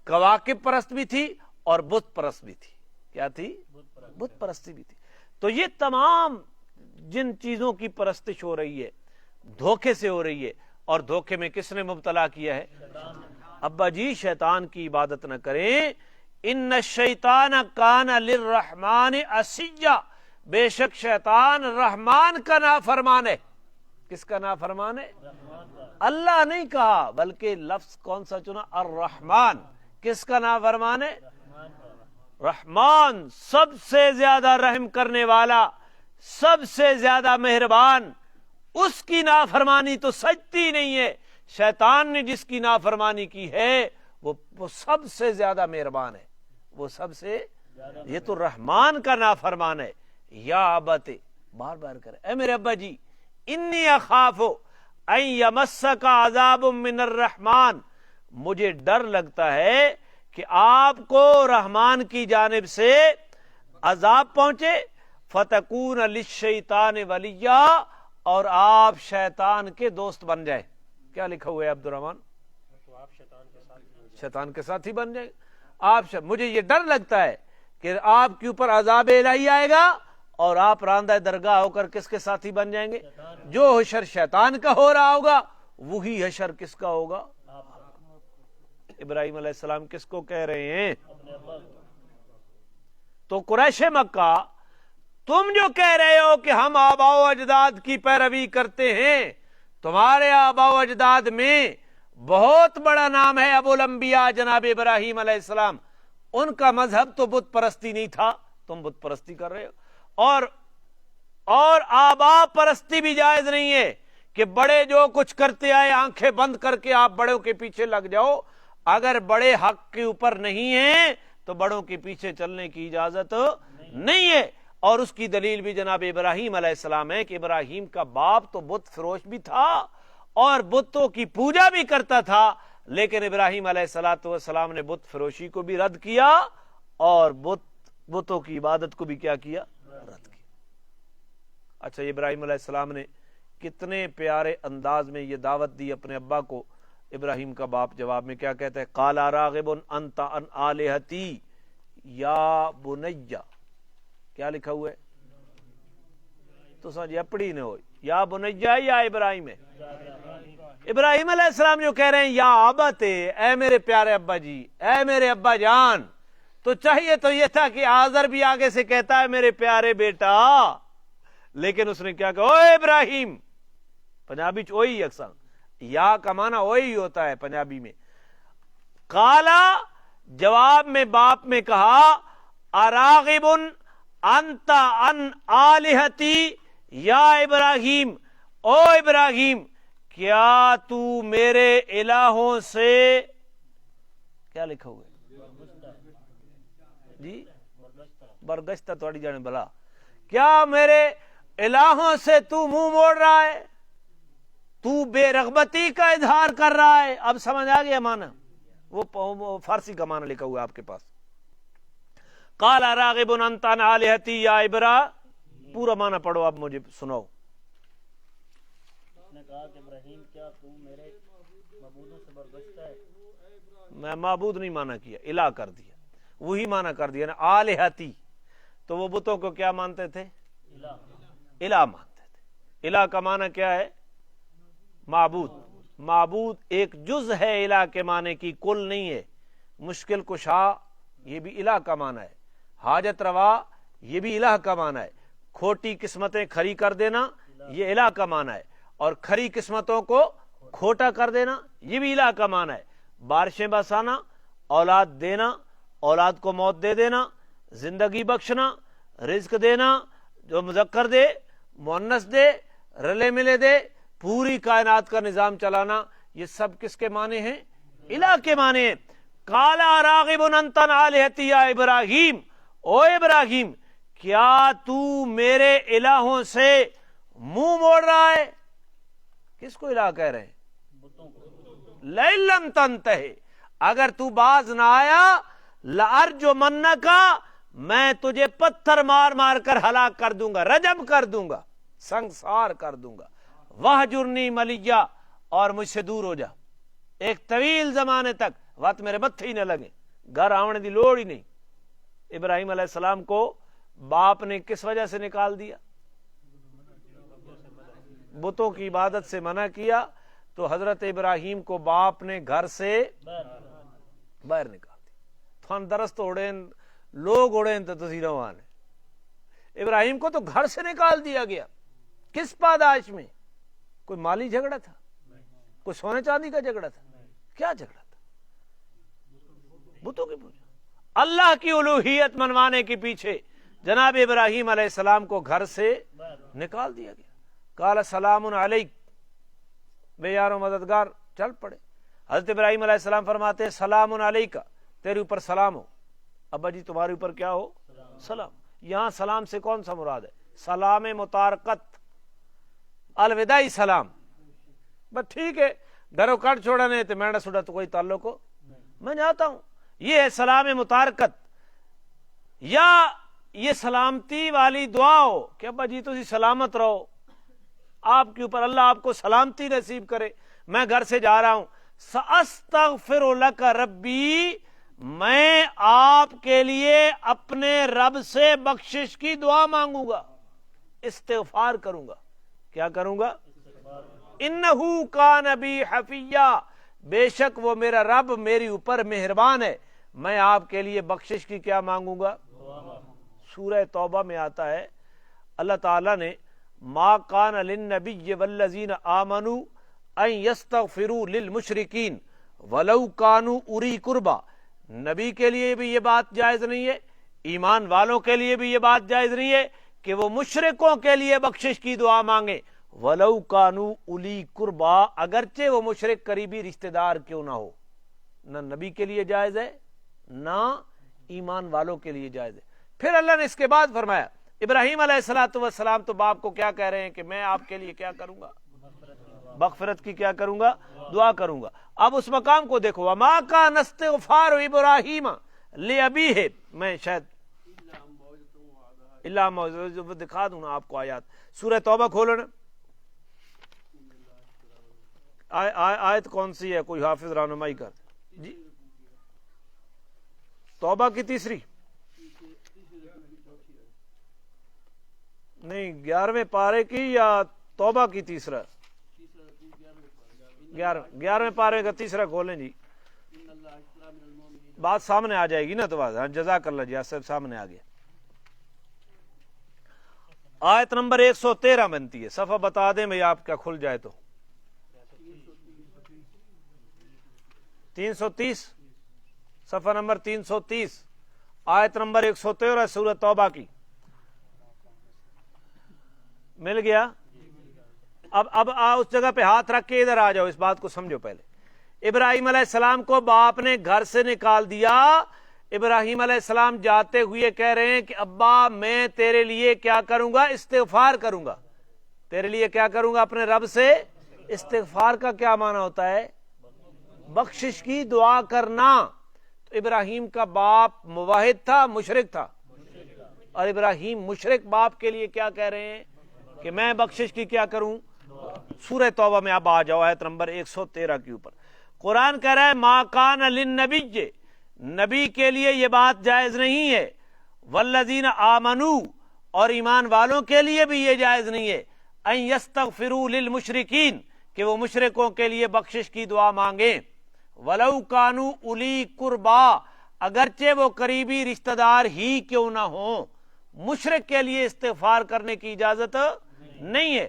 [SPEAKER 1] کواکب پرست بھی تھی، اور بت پرست بھی تھی. کیا تھی؟ بت پرستی بھی تھی. تو یہ تمام جن چیزوں کی پرستش ہو رہی ہے، دھوکے سے ہو رہی ہے، اور دھوکے میں کس نے مبتلا کیا ہے؟ ابا جی شیطان کی عبادت نہ کریں. ان الشیطان کان للرحمن عصیا، بے شک شیطان رحمان کا نافرمان ہے. کس کا نافرمان ہے؟ اللہ نہیں کہا، بلکہ لفظ کون سا چنا؟ الرحمن. کس کا نافرمان ہے؟ رحمان، سب سے زیادہ رحم کرنے والا، سب سے زیادہ مہربان. اس کی نافرمانی تو سجتی نہیں ہے. شیطان نے جس کی نافرمانی کی ہے وہ سب سے زیادہ مہربان ہے، وہ سب سے، یہ تو رحمان کا نافرمان ہے. یا ابت، بار بار کرے، اے میرے ابا جی، انی اخاف ان یمسک عذاب من الرحمن، مجھے ڈر لگتا ہے کہ آپ کو رحمان کی جانب سے عذاب پہنچے، فتکون للشیطان ولیا، اور آپ شیطان کے دوست بن جائے. کیا لکھا ہوا ہے عبد الرحمن؟ شیطان کے ساتھ ہی بن جائے. مجھے یہ ڈر لگتا ہے کہ آپ کے اوپر عذاب الہی آئے گا اور آپ راندہ درگاہ ہو کر کس کے ساتھی بن جائیں گے؟ جو حشر شیطان کا ہو رہا ہوگا وہی حشر کس کا ہوگا؟ ابراہیم علیہ السلام کس کو کہہ رہے ہیں؟ تو قریش مکہ، تم جو کہہ رہے ہو کہ ہم آباء و اجداد کی پیروی کرتے ہیں، تمہارے آباء و اجداد میں بہت بڑا نام ہے ابو الانبیاء جناب ابراہیم علیہ السلام. ان کا مذہب تو بت پرستی نہیں تھا، تم بت پرستی کر رہے ہو. اور آباء پرستی بھی جائز نہیں ہے کہ بڑے جو کچھ کرتے آئے آنکھیں بند کر کے آپ بڑوں کے پیچھے لگ جاؤ. اگر بڑے حق کے اوپر نہیں ہیں تو بڑوں کے پیچھے چلنے کی اجازت نہیں ہے. اور اس کی دلیل بھی جناب ابراہیم علیہ السلام ہے کہ ابراہیم کا باپ تو بت فروش بھی تھا اور بتوں کی پوجا بھی کرتا تھا، لیکن ابراہیم علیہ السلام نے بت فروشی کو بھی رد کیا اور بتوں کی عبادت کو بھی کیا کیا؟ رد کیا. اچھا، ابراہیم علیہ السلام نے کتنے پیارے انداز میں یہ دعوت دی اپنے ابا کو. ابراہیم کا باپ جواب میں کیا کہتا ہے؟ قال راغب انت عن آلہتی یا بنیا. کیا لکھا ہوا ہے؟ تو سمجھ اپڑی نہ ہو، یا بنیا یا ابراہیم ہے. ابراہیم علیہ السلام جو کہہ رہے ہیں یا ابت، اے میرے پیارے ابا جی، اے میرے ابا جان، تو چاہیے تو یہ تھا کہ آزر بھی آگے سے کہتا ہے میرے پیارے بیٹا، لیکن اس نے کیا کہا، اوے ابراہیم. پنجابی اوئی اکثر یا کا معنی اوئی ہوتا ہے پنجابی میں. قالا جواب میں باپ میں کہا، اراغب انت ان آلہتی یا ابراہیم، او ابراہیم کیا تو میرے الہوں سے، کیا لکھا ہوگا جی برگشتہ تھوڑی جانے بلا، کیا میرے الہوں سے تو منہ موڑ رہا ہے، تو بے رغبتی کا اظہار کر رہا ہے. اب سمجھ آ گیا معنی، وہ فارسی کا معنی لکھا ہوا ہے آپ کے پاس. قال راغب انت عن آلہتی یا ابرا، پورا معنی پڑھو اب مجھے سناؤ.
[SPEAKER 2] اس نے کہا کہ ابراہیم کیا تو میرے معبودوں سے برگشتہ ہے؟
[SPEAKER 1] میں معبود نہیں مانا کیا، الہ کر دیا، وہی مانا کر دیا نا آلہتی. تو وہ بتوں کو کیا مانتے تھے؟ الہ مانتے تھے. الہ کا معنی کیا ہے؟ معبود. معبود ایک جز ہے الہ کے معنی کی، کل نہیں ہے. مشکل کشا یہ بھی الہ کا معنی ہے، حاجت روا یہ بھی الہ کا معنی ہے، کھوٹی قسمتیں کھری کر دینا یہ الہ کا معنی ہے، اور کھری قسمتوں کو کھوٹا کر دینا یہ بھی الہ کا معنی ہے. بارشیں برسانا، اولاد دینا، اولاد کو موت دے دینا، زندگی بخشنا، رزق دینا، جو مذکر دے مؤنث دے رلے ملے دے، پوری کائنات کا نظام چلانا، یہ سب کس کے معنی ہیں؟ الہ کے معنی ہیں. قالا راغب انت عن آلہتی یا ابراہیم، او ابراہیم کیا تو میرے الہوں سے منہ موڑ رہا ہے؟ کس کو الہ کہہ رہے ہیں؟ لئن لم تنتہی، اگر تو باز نہ آیا، لارجمنک، میں تجھے پتھر مار مار کر ہلاک کر دوں گا، رجم کر دوں گا، سنگسار کر دوں گا. وہجرنی ملیا، اور مجھ سے دور ہو جا ایک طویل زمانے تک، وقت میرے متھے ہی نہ لگے، گھر آونے دی لوڑ ہی نہیں. ابراہیم علیہ السلام کو باپ نے کس وجہ سے نکال دیا؟ بتوں کی عبادت سے منع کیا، تو حضرت ابراہیم کو باپ نے گھر سے باہر نکال دیا. تھن درست اڑے لوگ اڑے تو تسی روان ہے. ابراہیم کو تو گھر سے نکال دیا گیا. کس پاداش میں؟ کوئی مالی جھگڑا تھا؟ کوئی سونے چاندی کا جھگڑا تھا؟ کیا جھگڑا تھا؟ بتوں کی پوجا. اللہ کی الوہیت منوانے کے پیچھے جناب ابراہیم علیہ السلام کو گھر سے نکال دیا گیا. قال سلام علیک، بے یارو مددگار چل پڑے. حضرت ابراہیم علیہ السلام فرماتے ہیں سلام علیکہ، تیرے اوپر سلام ہو. ابا جی تمہارے اوپر کیا ہو؟ سلام. یہاں سلام سے کون سا مراد ہے؟ سلام متارکت، الوداعی سلام. بس ٹھیک ہے، گھروں کٹ چھوڑا نہیں تو میرا سوڑا تو کوئی تعلق ہو، میں جاتا ہوں. یہ ہے سلام متارکت. یا یہ سلامتی والی دعا ہو کہ ابا جی تسی سلامت رہو، آپ کے اوپر اللہ آپ کو سلامتی نصیب کرے، میں گھر سے جا رہا ہوں. سأستغفر لک ربی، میں آپ کے لیے اپنے رب سے بخشش کی دعا مانگوں گا، استغفار کروں گا. کیا کروں گا؟ انہو کان بی حفیہ، بے شک وہ میرا رب میری اوپر مہربان ہے، میں آپ کے لیے بخشش کی کیا مانگوں گا؟ سورہ توبہ میں آتا ہے اللہ تعالیٰ نے ما کان للنبی والذین آمنوا ان یستغفروا للمشرکین ولو کانوا اولی قربا. نبی کے لیے بھی یہ بات جائز نہیں ہے، ایمان والوں کے لیے بھی یہ بات جائز نہیں ہے کہ وہ مشرکوں کے لیے بخشش کی دعا مانگے، ولو کانوا اولی قربا، اگرچہ وہ مشرک قریبی رشتہ دار کیوں نہ ہو. نہ نبی کے لیے جائز ہے نہ ایمان والوں کے لیے جائز ہے. پھر اللہ نے اس کے بعد فرمایا ابراہیم علیہ السلام تو باپ کو کیا کہہ رہے ہیں کہ میں آپ کے لیے کیا کروں گا؟ مغفرت کی کیا کروں گا؟ دعا کروں گا. اب اس مقام کو دیکھو، وما کان استغفار ابراہیم لابیہ، میں شاید اللہ موعظۃ دکھا دوں نا آپ کو آیات. سورہ توبہ کھولو نا، آیت کون سی ہے؟ کوئی حافظ رہنمائی کر جی. توبہ کی تیسری نہیں، 11ویں پارے کی یا توبہ کی تیسرا؟ 11ویں پارے کا تیسرا کھولیں جی. بات سامنے آ جائے گی نا تو بات جزاک اللہ جی صاحب سامنے آ گیا. آیت نمبر 113 بنتی ہے. صفحہ بتا دیں بھائی آپ کیا کھل جائے تو. 330 صفحہ نمبر 330 آیت نمبر 113 سورۃ توبہ کی. مل گیا؟ اب اس جگہ پہ ہاتھ رکھ کے ادھر آ جاؤ, اس بات کو سمجھو. پہلے ابراہیم علیہ السلام کو باپ نے گھر سے نکال دیا. ابراہیم علیہ السلام جاتے ہوئے کہہ رہے ہیں کہ ابا میں تیرے لیے کیا کروں گا؟ استغفار کروں گا. تیرے لیے کیا کروں گا؟ اپنے رب سے. استغفار کا کیا معنی ہوتا ہے؟ بخشش کی دعا کرنا. تو ابراہیم کا باپ موحد تھا مشرک تھا؟ اور ابراہیم مشرک باپ کے لیے کیا کہہ رہے ہیں کہ میں بخشش کی کیا کروں؟ سورہ توبہ میں اب آ جاؤ آیت نمبر 113 کے اوپر. قرآن کہہ رہا ہے ما کان للنبی, نبی کے لیے یہ بات جائز نہیں ہے. والذین آمنوا, اور ایمان والوں کے لیے بھی یہ جائز نہیں ہے. ان یستغفروا للمشرکین, کہ وہ مشرکوں کے لیے بخشش کی دعا مانگیں. ولو کانوا اولی قربا, اگرچہ وہ قریبی رشتہ دار ہی کیوں نہ ہوں. مشرک کے لیے استغفار کرنے کی اجازت نہیں ہے.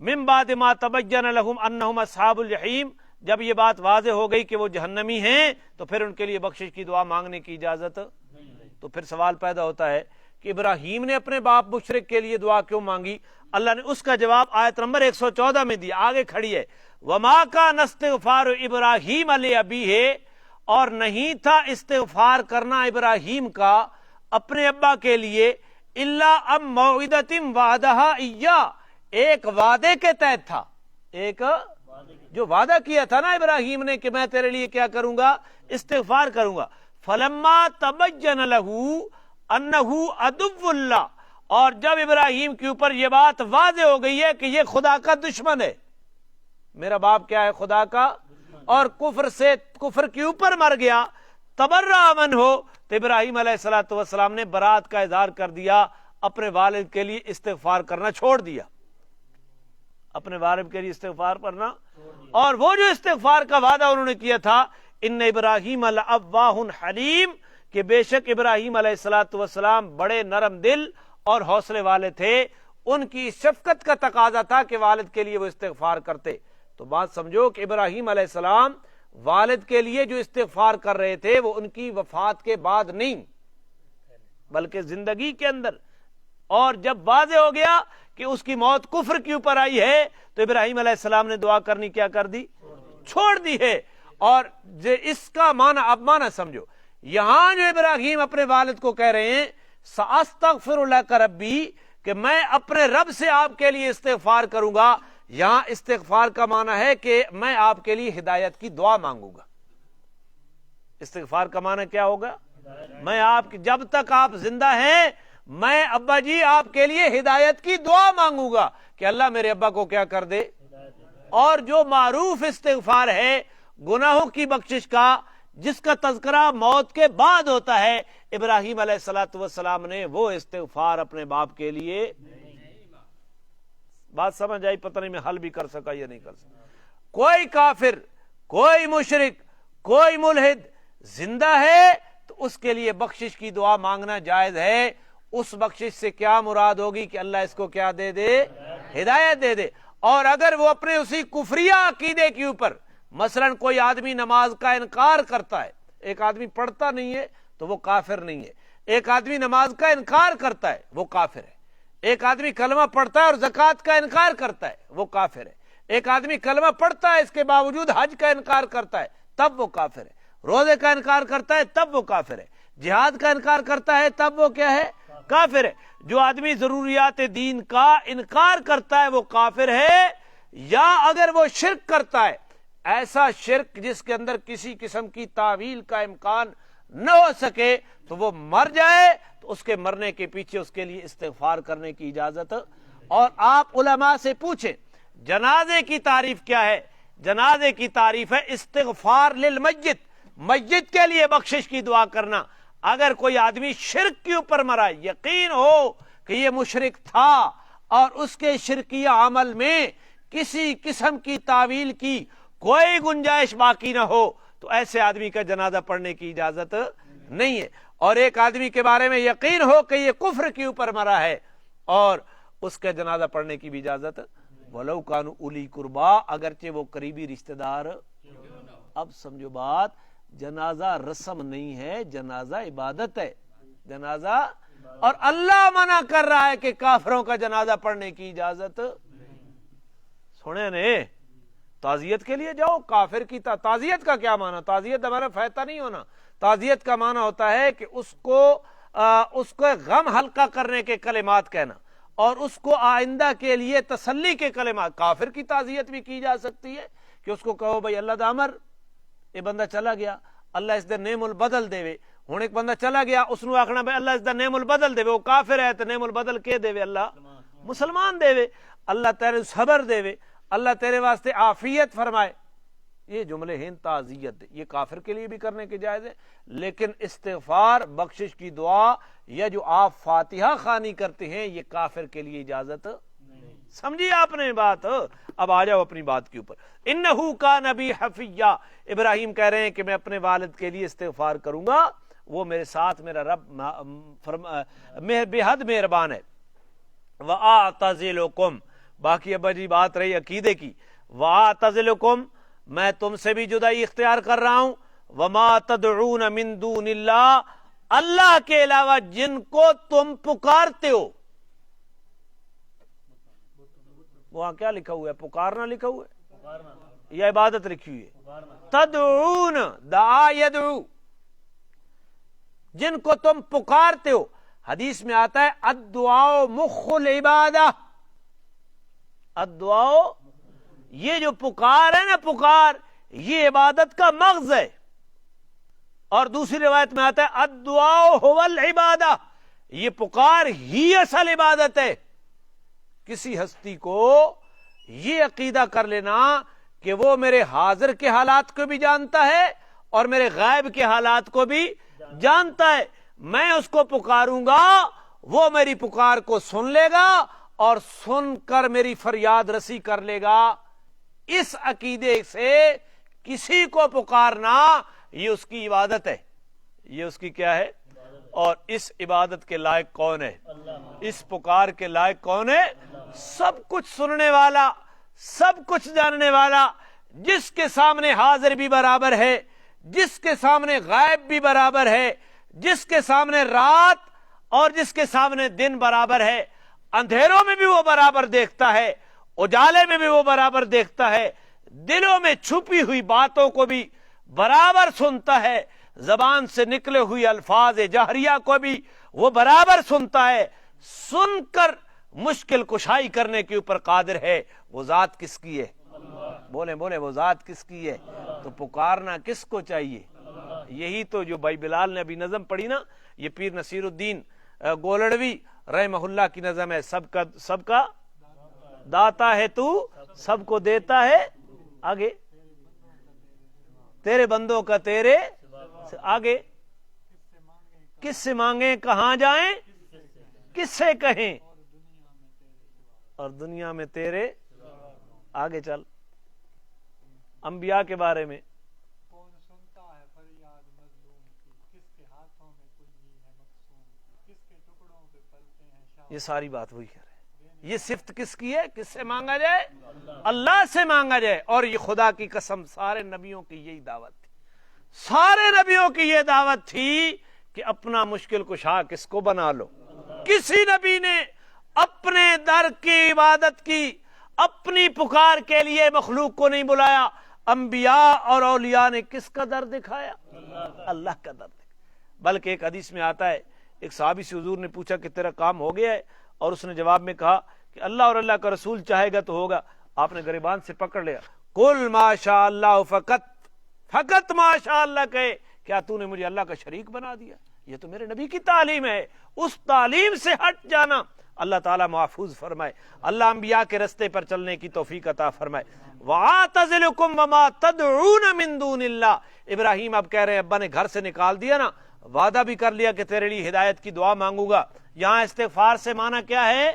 [SPEAKER 1] من بعد ما تبین لهم انہم اصحاب الجحیم, جب یہ بات واضح ہو گئی کہ وہ جہنمی ہیں تو پھر ان کے لیے بخشش کی دعا مانگنے کی اجازت. تو پھر سوال پیدا ہوتا ہے کہ ابراہیم نے اپنے باپ مشرک کے لیے دعا کیوں مانگی؟ اللہ نے اس کا جواب آیت نمبر 114 میں دیا. آگے کھڑی ہے وما کان استغفار ابراہیم لابیہ, اور نہیں تھا استغفار کرنا ابراہیم کا اپنے ابا کے لیے, الا ام موعدۃ وعدہا ایہ, ایک وعدے کے تحت تھا. ایک جو وعدہ کیا تھا نا ابراہیم نے کہ میں تیرے لیے کیا کروں گا؟ استغفار کروں گا. فلما تبین لہ انہ عدو اللہ, اور جب ابراہیم کے اوپر یہ بات واضح ہو گئی ہے کہ یہ خدا کا دشمن ہے, میرا باپ کیا ہے؟ خدا کا, اور کفر کے اوپر مر گیا, تبرأ منہ, تو ابراہیم علیہ الصلوۃ والسلام نے برات کا اظہار کر دیا, اپنے والد کے لیے استغفار کرنا چھوڑ دیا. اپنے والد کے لیے استغفار کرنا, اور وہ جو استغفار کا وعدہ انہوں نے کیا تھا ان ابراہیم لأواہ حلیم, کہ بے شک ابراہیم علیہ الصلوۃ والسلام بڑے نرم دل اور حوصلے والے تھے. ان کی شفقت کا تقاضا تھا کہ والد کے لیے وہ استغفار کرتے. تو بات سمجھو کہ ابراہیم علیہ السلام والد کے لیے جو استغفار کر رہے تھے وہ ان کی وفات کے بعد نہیں بلکہ زندگی کے اندر. اور جب واضح ہو گیا کہ اس کی موت کفر کے اوپر آئی ہے تو ابراہیم علیہ السلام نے دعا کرنی کیا کر دی؟ چھوڑ دی ہے. اور اس کا معنی اب معنی سمجھو, یہاں جو ابراہیم اپنے والد کو کہہ رہے ہیں ساستغفر لک ربی, کہ میں اپنے رب سے آپ کے لیے استغفار کروں گا, یہاں استغفار کا معنی ہے کہ میں آپ کے لیے ہدایت کی دعا مانگوں گا. استغفار کا معنی کیا ہوگا؟ میں آپ کی, جب تک آپ زندہ ہیں میں ابا جی آپ کے لیے ہدایت کی دعا مانگوں گا کہ اللہ میرے ابا کو کیا کر دے. اور جو معروف استغفار ہے گناہوں کی بخشش کا, جس کا تذکرہ موت کے بعد ہوتا ہے, ابراہیم علیہ الصلوۃ والسلام نے وہ استغفار اپنے باپ کے لیے. بات سمجھ آئی؟ پتہ نہیں میں حل بھی کر سکا یا نہیں کر سکا. کوئی کافر, کوئی مشرک, کوئی ملحد زندہ ہے تو اس کے لیے بخشش کی دعا مانگنا جائز ہے. اس بخشش سے کیا مراد ہوگی کہ اللہ اس کو کیا دے دے؟ ہدایت دے دے. اور اگر وہ اپنے اسی کفریہ عقیدے کے اوپر, مثلا کوئی آدمی نماز کا انکار کرتا ہے, ایک آدمی پڑھتا نہیں ہے تو وہ کافر نہیں ہے, ایک آدمی نماز کا انکار کرتا ہے وہ کافر ہے, ایک آدمی کلمہ پڑھتا ہے اور زکوٰۃ کا انکار کرتا ہے وہ کافر ہے, ایک آدمی کلمہ پڑھتا ہے اس کے باوجود حج کا انکار کرتا ہے تب وہ کافر ہے, روزے کا انکار کرتا ہے تب وہ کافر ہے, جہاد کا انکار کرتا ہے تب وہ کیا ہے؟ کافر ہے. جو آدمی ضروریات دین کا انکار کرتا ہے وہ کافر ہے. یا اگر وہ شرک کرتا ہے, ایسا شرک جس کے اندر کسی قسم کی تعویل کا امکان نہ ہو سکے, تو وہ مر جائے تو اس کے مرنے کے پیچھے اس کے لیے استغفار کرنے کی اجازت. اور آپ علماء سے پوچھیں جنازے کی تعریف کیا ہے؟ جنازے کی تعریف ہے استغفار للمیت, میت کے لیے بخشش کی دعا کرنا. اگر کوئی آدمی شرک کے اوپر مرا, یقین ہو کہ یہ مشرک تھا اور اس کے شرکیہ عمل میں کسی قسم کی تعویل کی کوئی گنجائش باقی نہ ہو, تو ایسے آدمی کا جنازہ پڑھنے کی اجازت نہیں ہے۔ اور ایک آدمی کے بارے میں یقین ہو کہ یہ کفر کے اوپر مرا ہے اور اس کا جنازہ پڑھنے کی بھی اجازت، وَلَوْ كَانُوا أُولِي قُرْبَىٰ، اگرچہ وہ قریبی رشتہ دار۔ اب سمجھو بات، جنازہ رسم نہیں ہے، جنازہ عبادت ہے، جنازہ، اور اللہ منع کر رہا ہے کہ کافروں کا جنازہ پڑھنے کی اجازت۔ سنے نے، تعزیت کے لیے جاؤ، کافر کی تعزیت کا کیا معنی؟ تعزیت ہمارا فائدہ نہیں ہونا، تعزیت کا معنی ہوتا ہے کہ اس کو غم ہلکا کرنے کے کلمات کہنا اور اس کو آئندہ کے لیے تسلی کے کلمات۔ کافر کی تعزیت بھی کی جا سکتی ہے کہ اس کو کہو بھائی اللہ دا امر، یہ بندہ چلا گیا، اللہ اس دا نعم البدل دے وے۔ ہوں ایک بندہ چلا گیا، اس نے آخنا بھائی اللہ اس دا نعم البدل دے وے، وہ کافر ہے تو نعم البدل کے دے وے؟ اللہ مسلمان دے وے، اللہ تیرے صبر دے وے، اللہ تیرے واسطے عافیت فرمائے۔ یہ جملے ہیں تعزیت، یہ کافر کے لیے بھی کرنے کے جائز ہے، لیکن استغفار، بخشش کی دعا، یا جو آپ فاتحہ خوانی کرتے ہیں، یہ کافر کے لیے اجازت۔ سمجھیے آپ نے بات؟ اب آ جاؤ اپنی بات کے اوپر۔ انہو کان بی حفیہ، ابراہیم کہہ رہے ہیں کہ میں اپنے والد کے لیے استغفار کروں گا، وہ میرے ساتھ میرا رب بے حد مہربان ہے۔ وَأَعْتَزِلُكُمْ، باقی اب جی بات رہی عقیدے کی، وَأَعْتَزِلُكُمْ، میں تم سے بھی جدائی اختیار کر رہا ہوں، وَمَا تَدْعُونَ مِن دُونِ اللَّهِ، اللہ کے علاوہ جن کو تم پکارتے ہو۔ وہاں کیا لکھا ہوا ہے؟ پکارنا لکھا ہوا ہے یا عبادت لکھی ہوئی ہے؟ تدعون، دعا یدعو، جن کو تم پکارتے ہو۔ حدیث میں آتا ہے الدعاء مخ العبادہ، الدعاء، یہ جو پکار ہے نا، پکار یہ عبادت کا مغز ہے۔ اور دوسری روایت میں آتا ہے الدعاء هو العبادہ، یہ پکار ہی اصل عبادت ہے۔ کسی ہستی کو یہ عقیدہ کر لینا کہ وہ میرے حاضر کے حالات کو بھی جانتا ہے اور میرے غائب کے حالات کو بھی جانتا ہے، میں اس کو پکاروں گا، وہ میری پکار کو سن لے گا اور سن کر میری فریاد رسی کر لے گا۔ اس عقیدے سے کسی کو پکارنا یہ اس کی عبادت ہے، یہ اس کی کیا ہے؟ اور اس عبادت کے لائق کون ہے؟ اس پکار کے لائق کون ہے؟ سب کچھ سننے والا، سب کچھ جاننے والا، جس کے سامنے حاضر بھی برابر ہے، جس کے سامنے غائب بھی برابر ہے، جس کے سامنے رات اور جس کے سامنے دن برابر ہے، اندھیروں میں بھی وہ برابر دیکھتا ہے، اجالے میں بھی وہ برابر دیکھتا ہے، دلوں میں چھپی ہوئی باتوں کو بھی برابر سنتا ہے، زبان سے نکلے ہوئی الفاظ جہریہ کو بھی وہ برابر سنتا ہے، سن کر مشکل کشائی کرنے کے اوپر قادر ہے۔ وہ ذات کس کی ہے؟ بولیں بولیں، وہ ذات کس کی ہے؟ تو پکارنا کس کو چاہیے؟ یہی تو جو بھائی بلال نے ابھی نظم پڑھی نا، یہ پیر نصیر الدین گولڑوی رحمہ اللہ کی نظم ہے، سب کا داتا ہے تو، سب کو دیتا ہے، آگے تیرے بندوں کا تیرے آگے، کس سے مانگیں، کہاں جائیں، کس سے کہیں، اور دنیا میں تیرے، آگے چل۔ انبیاء کے بارے میں
[SPEAKER 3] کون سنتا ہے فریاد مظلوم کی، کس کے ہاتھوں میں کنجی ہے مقصوم کی، کس کے ٹکڑوں پہ پلتے ہیں شاہ۔
[SPEAKER 1] یہ ساری بات وہی کہہ رہے ہیں، یہ صفت کس کی ہے؟ کس سے مانگا جائے؟ اللہ سے مانگا جائے۔ اور یہ خدا کی قسم سارے نبیوں کی یہی دعوت تھی، سارے نبیوں کی یہ دعوت تھی کہ اپنا مشکل کشا کس کو بنا لو۔ کسی نبی نے اپنے در کی عبادت کی، اپنی پکار کے لیے مخلوق کو نہیں بلایا۔ انبیاء اور اولیاء نے کس کا در دکھایا؟ اللہ کا در دکھایا۔ بلکہ ایک حدیث میں آتا ہے، ایک صحابی سے حضور نے پوچھا کہ تیرا کام ہو گیا ہے، اور اس نے جواب میں کہا کہ اللہ اور اللہ کا رسول چاہے گا تو ہوگا۔ آپ نے گریبان سے پکڑ لیا، قل ما شاء اللہ فقط ما شاء اللہ کہے، کیا تو نے مجھے اللہ کا شریک بنا دیا؟ یہ تو میرے نبی کی تعلیم ہے، اس تعلیم سے ہٹ جانا اللہ تعالیٰ محفوظ فرمائے، اللہ انبیاء کے رستے پر چلنے کی توفیق عطا فرمائے۔ وَآتَزِلُكُمْ وَمَا تَدْعُونَ مِن دُونِ اللَّهِ، ابراہیم اب کہہ رہے ہیں ابا نے گھر سے نکال دیا نا، وعدہ بھی کر لیا کہ تیرے لیے ہدایت کی دعا مانگوں گا۔ یہاں استغفار سے معنی کیا ہے؟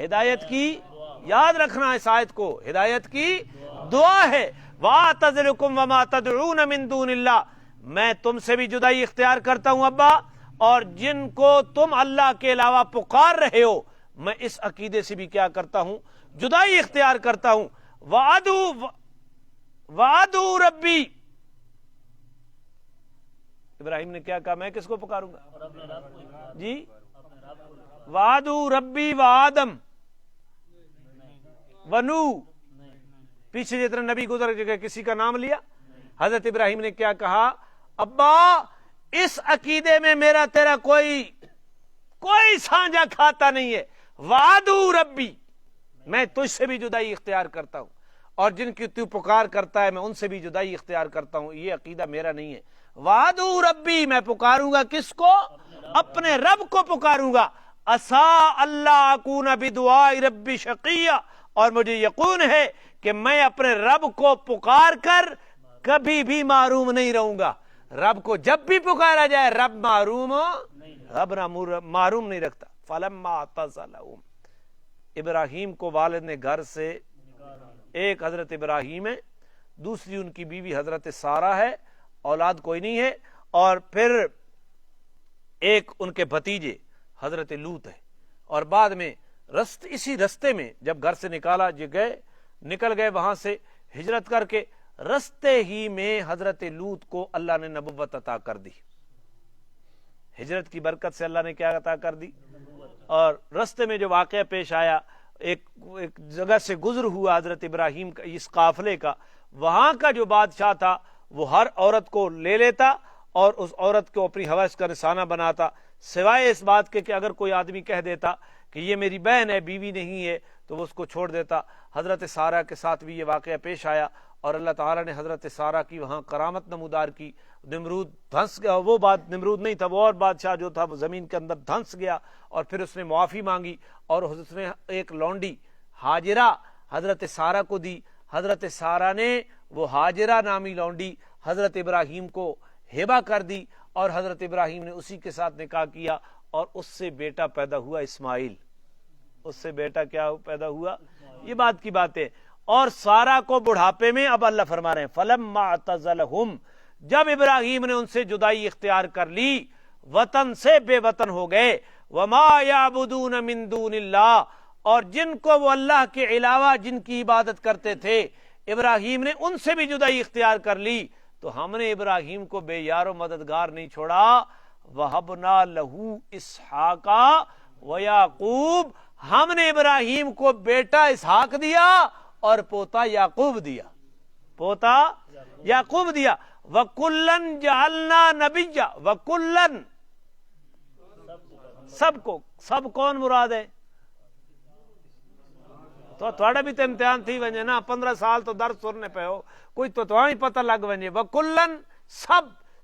[SPEAKER 1] ہدایت کی، یاد رکھنا اس آیت کو، ہدایت کی دعا ہے۔ وَأَعْتَزِلُكُمْ وَمَا تَدْعُونَ مِن دُونِ اللَّهِ، میں تم سے بھی جدائی اختیار کرتا ہوں ابا، اور جن کو تم اللہ کے علاوہ پکار رہے ہو میں اس عقیدے سے بھی کیا کرتا ہوں، جدائی اختیار کرتا ہوں۔ وَأَدْعُو ربی، ابراہیم نے کیا کہا، میں کس کو پکاروں گا جی؟ وَأَدْعُو ربی وَآدم ونو، پیچھے جتنے نبی گزر گئے کسی کا نام لیا؟ حضرت ابراہیم نے کیا کہا، ابا اس عقیدے میں میرا تیرا کوئی سانجا کھاتا نہیں ہے، وَأَدْعُو ربی، میں تجھ سے بھی جدائی اختیار کرتا ہوں، اور جن کی تو پکار کرتا ہے میں ان سے بھی جدائی اختیار کرتا ہوں، یہ عقیدہ میرا نہیں ہے۔ وَأَدْعُو ربی، میں پکاروں گا کس کو؟ اپنے رب کو پکاروں گا۔ عَسَىٰ أَلَّا أَكُونَ بِدُعَاءِ رَبِّي شَقِيًّا، اور مجھے یقین ہے کہ میں اپنے رب کو پکار کر کبھی بھی محروم نہیں رہوں گا۔ رب کو جب بھی پکارا جائے رب محروم نہیں رکھتا۔ فَلَمَّا اعْتَزَلَهُمْ، ابراہیم کو والد نے گھر سے، ایک حضرت ابراہیم ہے، دوسری ان کی بیوی حضرت سارہ ہے، اولاد کوئی نہیں ہے، اور پھر ایک ان کے بھتیجے حضرت لوط ہے، اور بعد میں اسی رستے میں جب گھر سے نکل گئے وہاں سے ہجرت کر کے، رستے ہی میں حضرت لوط کو اللہ نے نبوت عطا کر دی۔ ہجرت کی برکت سے اللہ نے کیا عطا کر دی؟ اور رستے میں جو واقعہ پیش آیا، ایک جگہ سے گزر ہوا حضرت ابراہیم کا اس قافلے کا، وہاں کا جو بادشاہ تھا وہ ہر عورت کو لے لیتا اور اس عورت کو اپنی ہوائش کا نشانہ بناتا، سوائے اس بات کے کہ اگر کوئی آدمی کہہ دیتا کہ یہ میری بہن ہے، بیوی نہیں ہے، تو وہ اس کو چھوڑ دیتا۔ حضرت سارہ کے ساتھ بھی یہ واقعہ پیش آیا، اور اللہ تعالیٰ نے حضرت سارہ کی وہاں کرامت نمودار کی۔ نمرود دھنس گیا، وہ بات نمرود نہیں تھا، وہ اور بادشاہ جو تھا وہ زمین کے اندر دھنس گیا، اور پھر اس نے معافی مانگی، اور اس نے ایک لونڈی ہاجرہ حضرت سارہ کو دی۔ حضرت سارہ نے وہ ہاجرہ نامی لونڈی حضرت ابراہیم کو ہبہ کر دی، اور حضرت ابراہیم نے اسی کے ساتھ نکاح کیا، اور اس سے بیٹا پیدا ہوا اسماعیل۔ اس سے بیٹا کیا پیدا ہوا؟ یہ بات کی بات ہے۔ اور سارہ کو بڑھاپے میں، اب اللہ فرما رہے ہیں فَلَمَّا اعْتَزَلَهُمْ، جب ابراہیم نے ان سے جدائی اختیار کر لی، وطن سے بے وطن ہو گئے، وَمَا يَعْبُدُونَ مِن دُونِ اللَّهِ، اور جن کو وہ اللہ کے علاوہ جن کی عبادت کرتے تھے ابراہیم نے ان سے بھی جدائی اختیار کر لی، تو ہم نے ابراہیم کو بے یار و مددگار نہیں چھوڑا۔ وَهَبْنَا لَهُ إِسْحَاقَ وَيَعْقُوبَ، ہم نے ابراہیم کو بیٹا اسحاق دیا اور پوتا یعقوب دیا، پوتا یعقوب دیا۔ وَكُلًّا جَعَلْنَا نَبِيًّا، وَكُلًّا، سب کو، سب کون مراد ہے؟ تو تھوڑا بھی تو امتحان تھی ونجے نا، 15 سال تو درس سننے پہ ہو، کوئی تو ہی پتہ لگ ونجے۔ وَكُلًّا،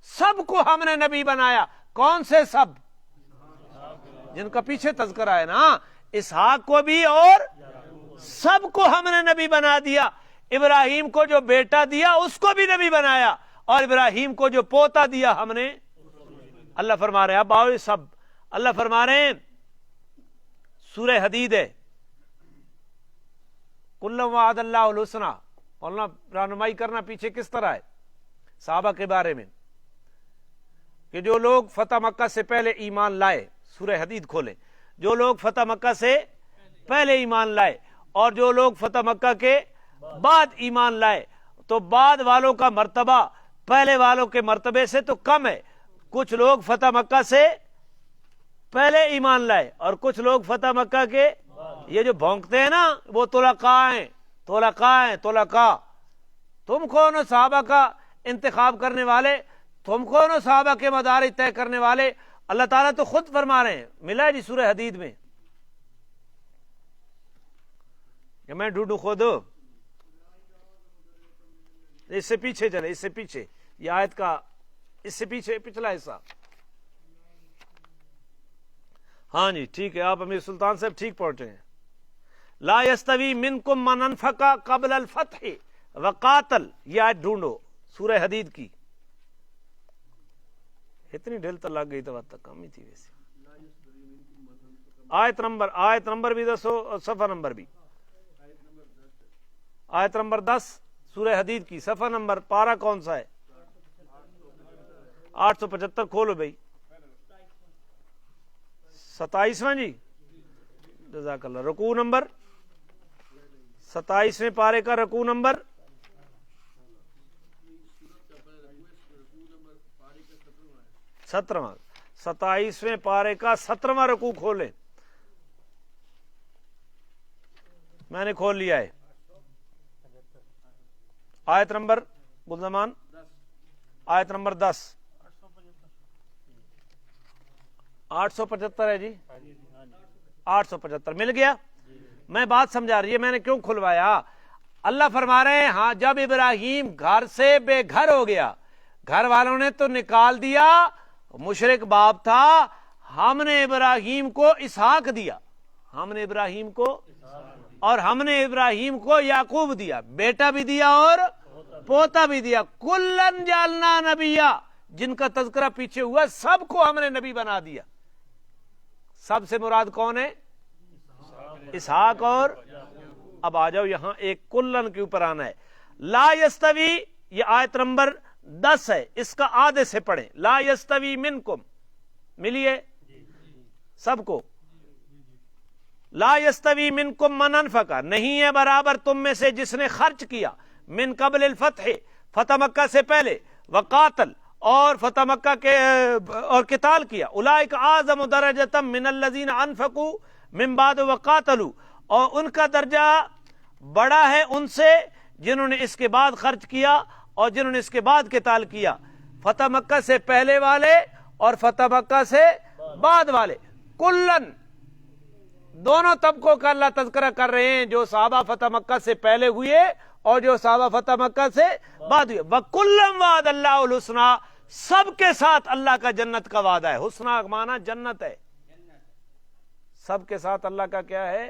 [SPEAKER 1] سب کو ہم نے نبی بنایا۔ کون سے سب؟ جن کا پیچھے تذکرہ ہے نا، اسحاق کو بھی اور سب کو ہم نے نبی بنا دیا۔ ابراہیم کو جو بیٹا دیا اس کو بھی نبی بنایا، اور ابراہیم کو جو پوتا دیا ہم نے، اللہ فرما رہے ہیں اب آؤ یہ سب، اللہ فرما رہے ہیں سورہ حدید ہے، کُلًّا وعد اللہ الحسنی، مولانا رہنمائی کرنا پیچھے کس طرح ہے صحابہ کے بارے میں، کہ جو لوگ فتح مکہ سے پہلے ایمان لائے، سورہ حدید کھولیں، جو لوگ فتح مکہ سے پہلے ایمان لائے اور جو لوگ فتح مکہ کے بعد ایمان لائے، تو بعد والوں کا مرتبہ پہلے والوں کے مرتبے سے تو کم ہے۔ کچھ لوگ فتح مکہ سے پہلے ایمان لائے اور کچھ لوگ فتح مکہ کے، یہ جو بھونکتے ہیں نا وہ طلقاء ہیں، طلقاء۔ تم کون ہو صحابہ کا انتخاب کرنے والے؟ تم کون ہو صحابہ کے مدارج طے کرنے والے؟ اللہ تعالیٰ تو خود فرما رہے ہیں، ملا ہے جی سورہ حدید میں، کہ میں ڈوڈو خود، اس سے پیچھے چلے، اس سے پیچھے، یہ آیت کا اس سے پیچھے پچھلا حصہ۔ ہاں جی ٹھیک ہے، آپ امیر سلطان صاحب ٹھیک پہنچے ہیں۔ لا یستوی منکم من انفق قبل الفتح وقاتل، یہ آیت ڈھونڈو سورہ حدید کی، اتنی ڈھیل تو لگ گئی تو بات تک کم ہی تھی ویسے۔ آیت نمبر بھی دسو اور صفحہ نمبر بھی۔ آیت نمبر 10 سورہ حدید کی صفحہ نمبر پارہ کون سا ہے؟ 875 کھولو بھائی. 27واں جی، جزاک اللہ. رکوع نمبر 27ویں پارے کا رکوع نمبر 17واں. 27ویں پارے کا 17واں رکوع کھولیں. میں نے کھول لیا ہے. آیت نمبر گلزمان، آیت نمبر 10. 875 ہے جی، 875 مل گیا. میں بات سمجھا رہی ہے میں نے کیوں کھلوایا. اللہ فرما رہے ہیں ہاں جب ابراہیم گھر سے بے گھر ہو گیا، گھر والوں نے تو نکال دیا، مشرک باپ تھا، ہم نے ابراہیم کو اسحاق دیا، ہم نے ابراہیم کو، اور ہم نے ابراہیم کو یعقوب دیا، بیٹا بھی دیا اور پوتا بھی دیا. کلن جعلنا نبیا، جن کا تذکرہ پیچھے ہوا سب کو ہم نے نبی بنا دیا. سب سے مراد کون ہے؟ اسحاق. اور اب آ جاؤ یہاں ایک کلن کے اوپر آنا ہے. لا یستوی، یہ آیت نمبر 10 ہے، اس کا آدھے سے پڑھیں. لا یستوی منکم، ملیے سب کو. لا یستوی منکم من انفق، نہیں ہے برابر تم میں سے جس نے خرچ کیا، من قبل الفتح، فتح مکہ سے پہلے، وقاتل، اور فتح مکہ کے اور قتال کیا، اولئک اعظم درجۃ من الذین انفقوا من بعد وقاتلوا، اور ان کا درجہ بڑا ہے ان سے جنہوں نے اس کے بعد خرچ کیا اور جنہوں نے اس کے بعد قتال کیا. فتح مکہ سے پہلے والے اور فتح مکہ سے بعد والے، کلن، دونوں طبقوں کا اللہ تذکرہ کر رہے ہیں، جو صحابہ فتح مکہ سے پہلے ہوئے اور جو صحابہ فتح مکہ سے بعد ہوئے. وَكُلًّا وَعَدَ اللَّهُ الْحُسْنَىٰ، سب کے ساتھ اللہ کا جنت کا وعدہ ہے. حسنہ مانا جنت ہے، سب کے ساتھ اللہ کا کیا ہے؟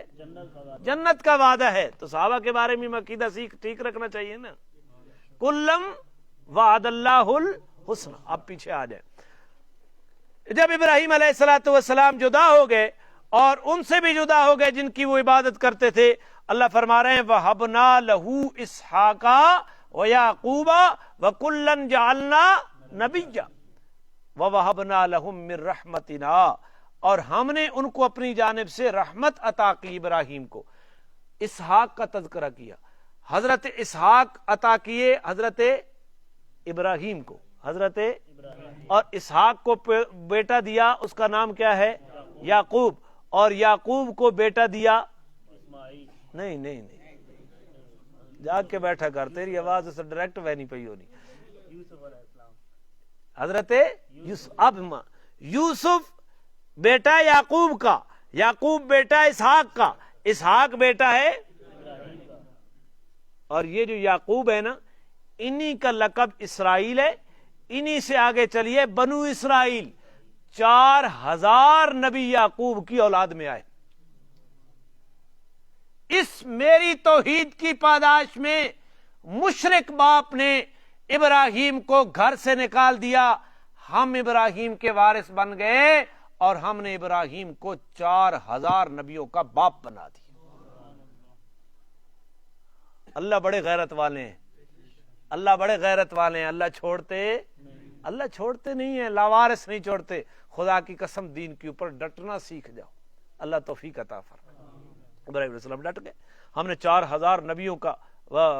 [SPEAKER 1] جنت کا وعدہ ہے. تو صحابہ کے بارے میں عقیدہ ٹھیک رکھنا چاہیے نا. کلم وعد اللہ الحسنى. اب پیچھے آ جائیں. جب ابراہیم علیہ السلام جدا ہو گئے اور ان سے بھی جدا ہو گئے جن کی وہ عبادت کرتے تھے، اللہ فرما رہے ہیں وَهَبْنَا لَهُ إِسْحَاقَ وَيَعْقُوبَ وَكُلًّا جَعَلْنَا نَبِيًّا وَوَهَبْنَا لَهُم مِّن رَحْمَتِنَا، اور ہم نے ان کو اپنی جانب سے رحمت عطا کی. ابراہیم کو اسحاق کا تذکرہ کیا، حضرت اسحاق عطا کیے حضرت ابراہیم کو، حضرت اور اسحاق کو بیٹا دیا، اس کا نام کیا ہے؟ یعقوب. اور یعقوب کو بیٹا دیا نہیں نہیں نہیں، جاگ کے بیٹھا کر، تیری آواز اسے ڈائریکٹ وینی پئی ہونی. حضرت یوسف. اب یوسف بیٹا یعقوب کا، یعقوب بیٹا اسحاق کا، اسحاق بیٹا ہے، اور یہ جو یعقوب ہے نا، انہی کا لقب اسرائیل ہے. انہی سے آگے چلیے بنو اسرائیل، 4000 نبی یعقوب کی اولاد میں آئے. اس میری توحید کی پاداش میں مشرک باپ نے ابراہیم کو گھر سے نکال دیا، ہم ابراہیم کے وارث بن گئے اور ہم نے ابراہیم کو 4000 نبیوں کا باپ بنا دیا. اللہ بڑے غیرت والے ہیں، اللہ بڑے غیرت والے ہیں. اللہ چھوڑتے نہیں ہیں، لاوارث نہیں چھوڑتے. خدا کی قسم دین کے اوپر ڈٹنا سیکھ جاؤ، اللہ توفیق عطا فرمائے. ابراہیم علیہ السلام ڈٹ گئے. ہم نے 4000 نبیوں کا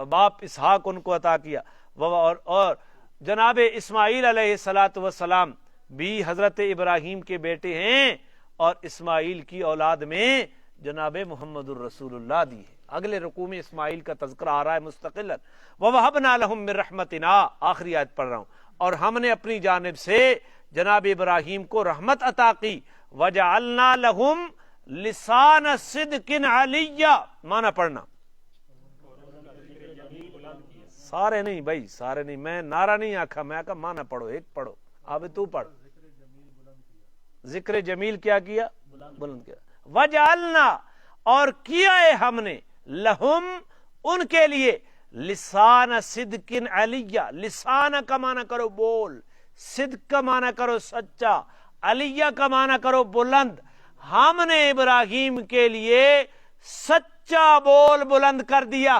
[SPEAKER 1] باپ اسحاق ان کو عطا کیا. اور جناب اسماعیل علیہ السلام بھی حضرت ابراہیم کے بیٹے ہیں، اور اسماعیل کی اولاد میں جناب محمد الرسول اللہ دی ہے. اگلے رکوع میں اسماعیل کا تذکرہ آ رہا ہے مستقلا. وَوَهَبْنَا لَهُم مِّن رَحْمَتِنَا، آخری آیت پڑھ رہا ہوں. اور ہم نے اپنی جانب سے جناب ابراہیم کو رحمت عطا کی. وَجَعَلْنَا لَهُمْ لِسَانَ صِدْقٍ عَلِيًّا، معنی پڑھنا. سارے نہیں بھائی، سارے نہیں، میں نعرہ نہیں آکھا، میں آکھا معنی پڑھو، ایک پڑھو. اب تو پڑھ. ذکر جمیل کیا کیا؟ بلند کیا. وَجَعَلْنَا، اور کیا ہے ہم نے، لہم، ان کے لیے، لسان صدق علیہ. لسان کا معنی کرو بول، صدق کا معنی کرو سچا، علیہ کا معنی کرو بلند. ہم نے ابراہیم کے لیے سچا بول بلند کر دیا.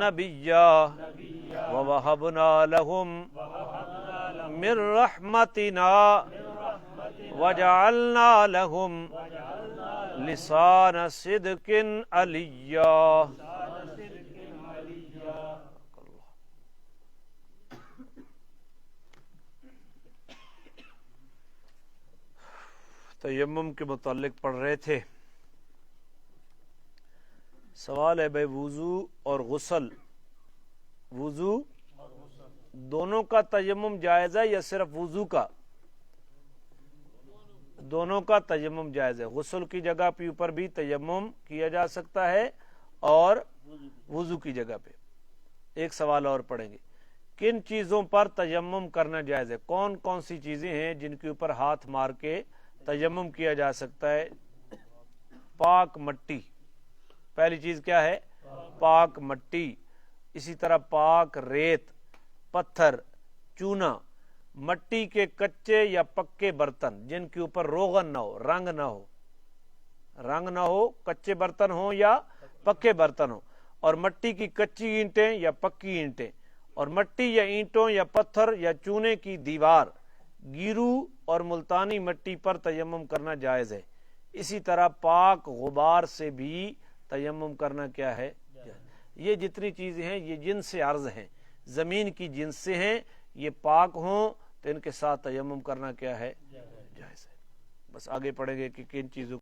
[SPEAKER 1] نبیا ووہبنا لہم من رحمتنا وجعلنا لہم لسان صدق علیا. تیمم کے متعلق پڑھ رہے تھے. سوال ہے بھائی وضو اور غسل، وضو دونوں کا تیمم جائز ہے یا صرف وضو کا؟ دونوں کا تیمم جائز ہے. غسل کی جگہ پہ اوپر بھی تیمم کیا جا سکتا ہے اور وضو کی جگہ پہ. ایک سوال اور پڑھیں گے. کن چیزوں پر تیمم کرنا جائز ہے؟ کون کون سی چیزیں ہیں جن کے اوپر ہاتھ مار کے تیمم کیا جا سکتا ہے؟ پاک مٹی، پہلی چیز کیا ہے؟ پاک مٹی. اسی طرح پاک ریت، پتھر، چونا. مٹی کے کچے یا پکے برتن جن کے اوپر روغن نہ ہو، رنگ نہ ہو، رنگ نہ ہو، کچے برتن ہوں یا پکے برتن ہوں. اور مٹی کی کچی اینٹیں یا پکی اینٹیں. اور مٹی یا اینٹوں یا پتھر یا چونے کی دیوار، گیرو اور ملتانی مٹی پر تیمم کرنا جائز ہے. اسی طرح پاک غبار سے بھی تیمم کرنا کیا ہے؟ یہ جتنی چیزیں ہیں یہ جنس سے عرض ہیں، زمین کی جنس سے ہیں. یہ پاک ہوں تو ان کے ساتھ تیمم کرنا کیا ہے؟ جائز ہے. بس آگے پڑھیں گے کہ کن چیزوں